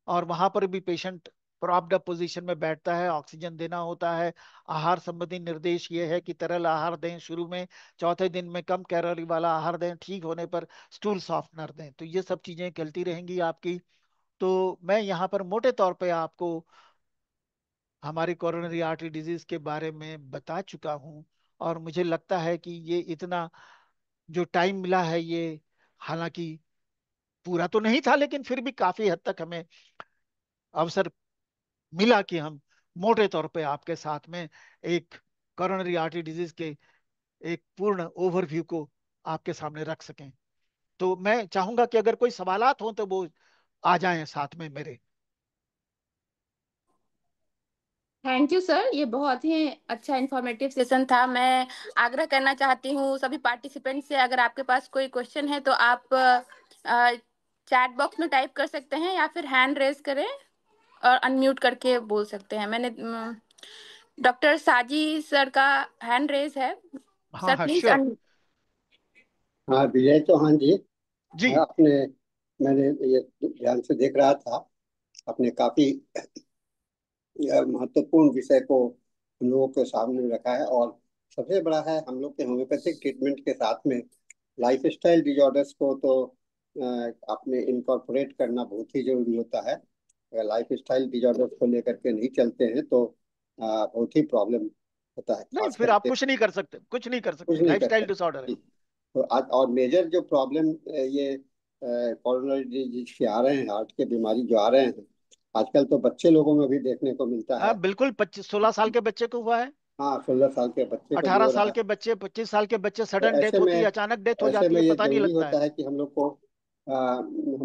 और वहां पर भी पेशेंट प्रॉप्ड अप पोजीशन में बैठता है, ऑक्सीजन देना होता है। आहार संबंधी निर्देश ये है कि तरल आहार दें शुरू में, चौथे दिन में कम कैलोरी वाला आहार दें, ठीक होने पर स्टूल सॉफ्टनर दें। तो ये सब चीजें चलती रहेंगी आपकी। तो मैं यहाँ पर मोटे तौर पे आपको हमारी कोरोनरी आर्टरी डिजीज के बारे में बता चुका हूँ। और मुझे लगता है कि ये इतना जो टाइम मिला है, ये हालांकि पूरा तो नहीं था, लेकिन फिर भी काफी हद तक हमें अवसर मिला कि हम मोटे तौर पे आपके साथ में एक कोरोनरी आर्टरी डिजीज के एक पूर्ण ओवरव्यू को आपके सामने रख सकें। तो मैं चाहूंगा कि अगर कोई सवालात हो तो वो आ जाएं साथ में मेरे। थैंक यू सर, ये बहुत ही अच्छा इंफॉर्मेटिव सेशन था। मैं आग्रह करना चाहती हूँ सभी पार्टिसिपेंट से, अगर आपके पास कोई क्वेश्चन है तो आप चैट बॉक्स में टाइप कर सकते हैं या फिर हैंड रेज करें और अनम्यूट करके बोल सकते हैं। मैंने डॉक्टर साजी सर का हैंड रेज है। हाँ सर हाँ, प्लीज श्योर। हाँ, विजय चौहान जी। जी। आपने, मैंने ये ध्यान से देख रहा था, आपने काफी महत्वपूर्ण विषय को हम लोगों के सामने रखा है। और सबसे बड़ा है, हम लोग के होम्योपैथिक ट्रीटमेंट के साथ में लाइफ स्टाइल डिजॉर्डर्स को तो आपने इनकॉर्पोरेट करना बहुत ही जरूरी होता है। अगर लाइफ स्टाइल डिजॉर्डर्स को लेकर के नहीं चलते हैं तो बहुत ही प्रॉब्लम होता है, नहीं, खास फिर आप करके कुछ नहीं कर सकते, कुछ नहीं कर कुछ सकते, नहीं लाइफस्टाइल करते। डिसऑर्डर है। जी। तो आज और मेजर जो प्रॉब्लम ये कोरोनरी डिजीज के आ रहे हैं, हार्ट के बीमारी जो आ रहे हैं, आजकल तो बच्चे लोगों में भी देखने को मिलता हाँ है। बिल्कुल, 25 16 साल के बच्चे को हुआ है, हाँ, 16 साल के बच्चे को भी हो 18 साल रहा है। के बच्चे, 25 साल के बच्चे, तो सडन डेथ होती है, अचानक डेथ हो ऐसे जाती में है, ये पता नहीं जरूरी लगता है। होता है कि हम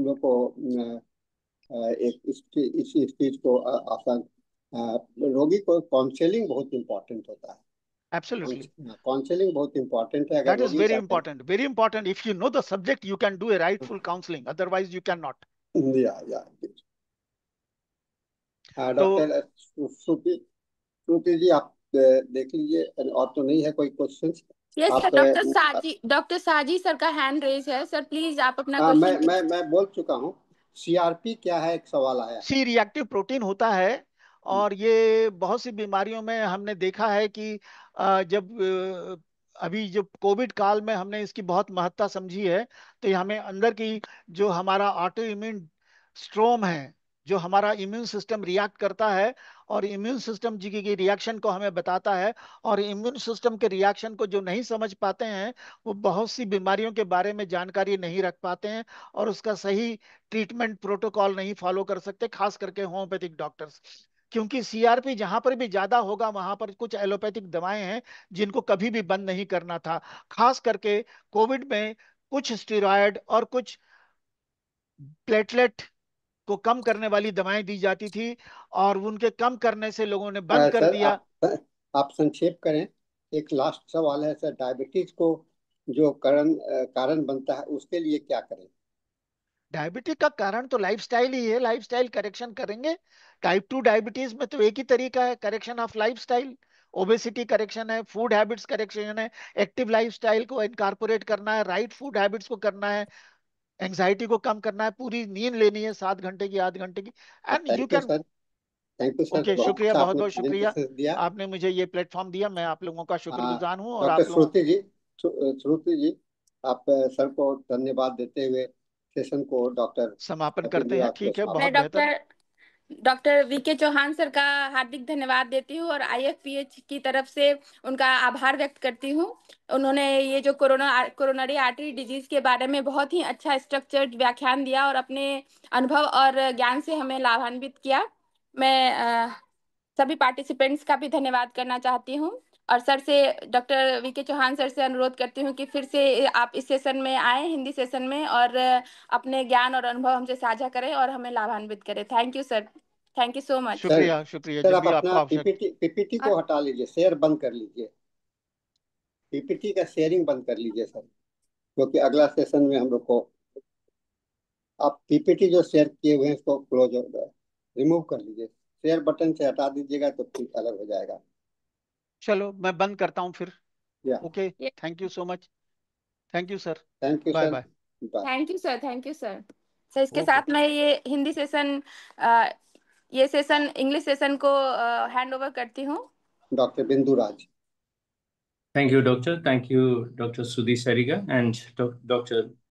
लोग को एक इस चीज को आसान, रोगी को काउंसलिंग बहुत इम्पोर्टेंट होता है। एब्सोल्युटली। काउंसलिंग बहुत इम्पोर्टेंट है, अगर That is रोगी very चाहते हैं। important, very important. If you know the subject, you can do a rightful counseling. Otherwise, you cannot. या तो डॉक्टर श्रुति, श्रुति जी, आप देख लीजिए, और तो नहीं है कोई क्वेश्चन? यस सर, आप डॉक्टर साजी सर का हैंड रेज है। सर प्लीज आप अपना हाँ, मैं क्वेश्चन। मैं मैं बोल चुका हूँ। सीआरपी क्या है, एक सवाल आया है। सी रिएक्टिव प्रोटीन होता है, और ये बहुत सी बीमारियों में हमने देखा है कि जब अभी जो कोविड काल में हमने इसकी बहुत महत्ता समझी है, तो ये हमें अंदर की जो हमारा ऑटो इम्यून स्ट्रोम है, जो हमारा इम्यून सिस्टम रिएक्ट करता है, और इम्यून सिस्टम जी की रिएक्शन को हमें बताता है। और इम्यून सिस्टम के रिएक्शन को जो नहीं समझ पाते हैं, वो बहुत सी बीमारियों के बारे में जानकारी नहीं रख पाते हैं, और उसका सही ट्रीटमेंट प्रोटोकॉल नहीं फॉलो कर सकते, खास करके होम्योपैथिक डॉक्टर्स। क्योंकि सीआरपी जहां पर भी ज्यादा होगा, वहां पर कुछ एलोपैथिक दवाएं हैं जिनको कभी भी बंद नहीं करना था। खास करके कोविड में कुछ स्टेरॉयड और कुछ प्लेटलेट को कम करने वाली दवाएं दी जाती थी, और उनके कम करने से लोगों ने बंद कर सर, दिया। आप संक्षेप करें। एक लास्ट सवाल है सर, डायबिटीज को जो कारण बनता है, उसके लिए क्या करें? डायबिटीज का कारण तो लाइफस्टाइल ही है, लाइफस्टाइल करेक्शन करेंगे। टाइप 2 डायबिटीज में तो एक ही तरीका है, correction of lifestyle. Obesity correction है, फूड हैबिट्स करेक्शन है, एक्टिव लाइफस्टाइल को इनकारपोरेट करना है, राइट फूड हैबिट्स को करना है, एंजाइटी को कम करना है, पूरी नींद लेनी है 7 घंटे की, 8 घंटे की, and you thank you can. Sir. Thank you sir, okay, बहुत शुक्रिया, अच्छा बहुत आपने बहुत शुक्रिया। प्रेजेंटेशन दिया। आपने मुझे ये प्लेटफॉर्म दिया, मैं आप लोगों का शुक्रगुजार हूँ, और डॉक्टर आप लोगों। श्रुति जी, आप सर को धन्यवाद देते हुए सेशन को डॉक्टर समापन कपिल करते हैं, जुरास को ठीक है, समाप्त। मैं बहुत बेहतर। डॉक्टर वीके चौहान सर का हार्दिक धन्यवाद देती हूँ और आईएफपीएच की तरफ से उनका आभार व्यक्त करती हूँ। उन्होंने ये जो कोरोनरी आर्टरी डिजीज के बारे में बहुत ही अच्छा स्ट्रक्चर्ड व्याख्यान दिया और अपने अनुभव और ज्ञान से हमें लाभान्वित किया। मैं सभी पार्टिसिपेंट्स का भी धन्यवाद करना चाहती हूँ और सर से, डॉक्टर वीके चौहान सर से अनुरोध करती हूँ कि फिर से आप इस सेशन में आए, हिंदी सेशन में, और अपने ज्ञान और अनुभव हमसे साझा करें और हमें लाभान्वित करें। Thank you sir, thank you so much. Sir, शुक्रिया, शुक्रिया, सर जब आप भी अपना आपको आवश्यक। पीपीटी को हटा लीजिए, शेयर बंद कर लीजिए, पीपीटी का शेयरिंग बंद कर लीजिए सर, क्योंकि अगला सेशन में हम लोग को, आप पीपीटी जो शेयर किए हुए हैं इसको क्लोज रिमूव कर लीजिए, शेयर बटन से हटा दीजिएगा तो ठीक अलग हो जाएगा। चलो, मैं बंद करता हूँ फिर। या okay, thank you so much. Thank you sir. Thank you bye sir. Bye. Bye. Thank you sir, thank you sir. Sir इसके ओके। साथ मैं ये हिंदी सेशन, ये सेशन इंग्लिश सेशन को हैंड ओवर करती हूँ। डॉक्टर बिंदु राज। Thank you, Doctor. Thank you, Dr. Sudhi Sariga and Dr.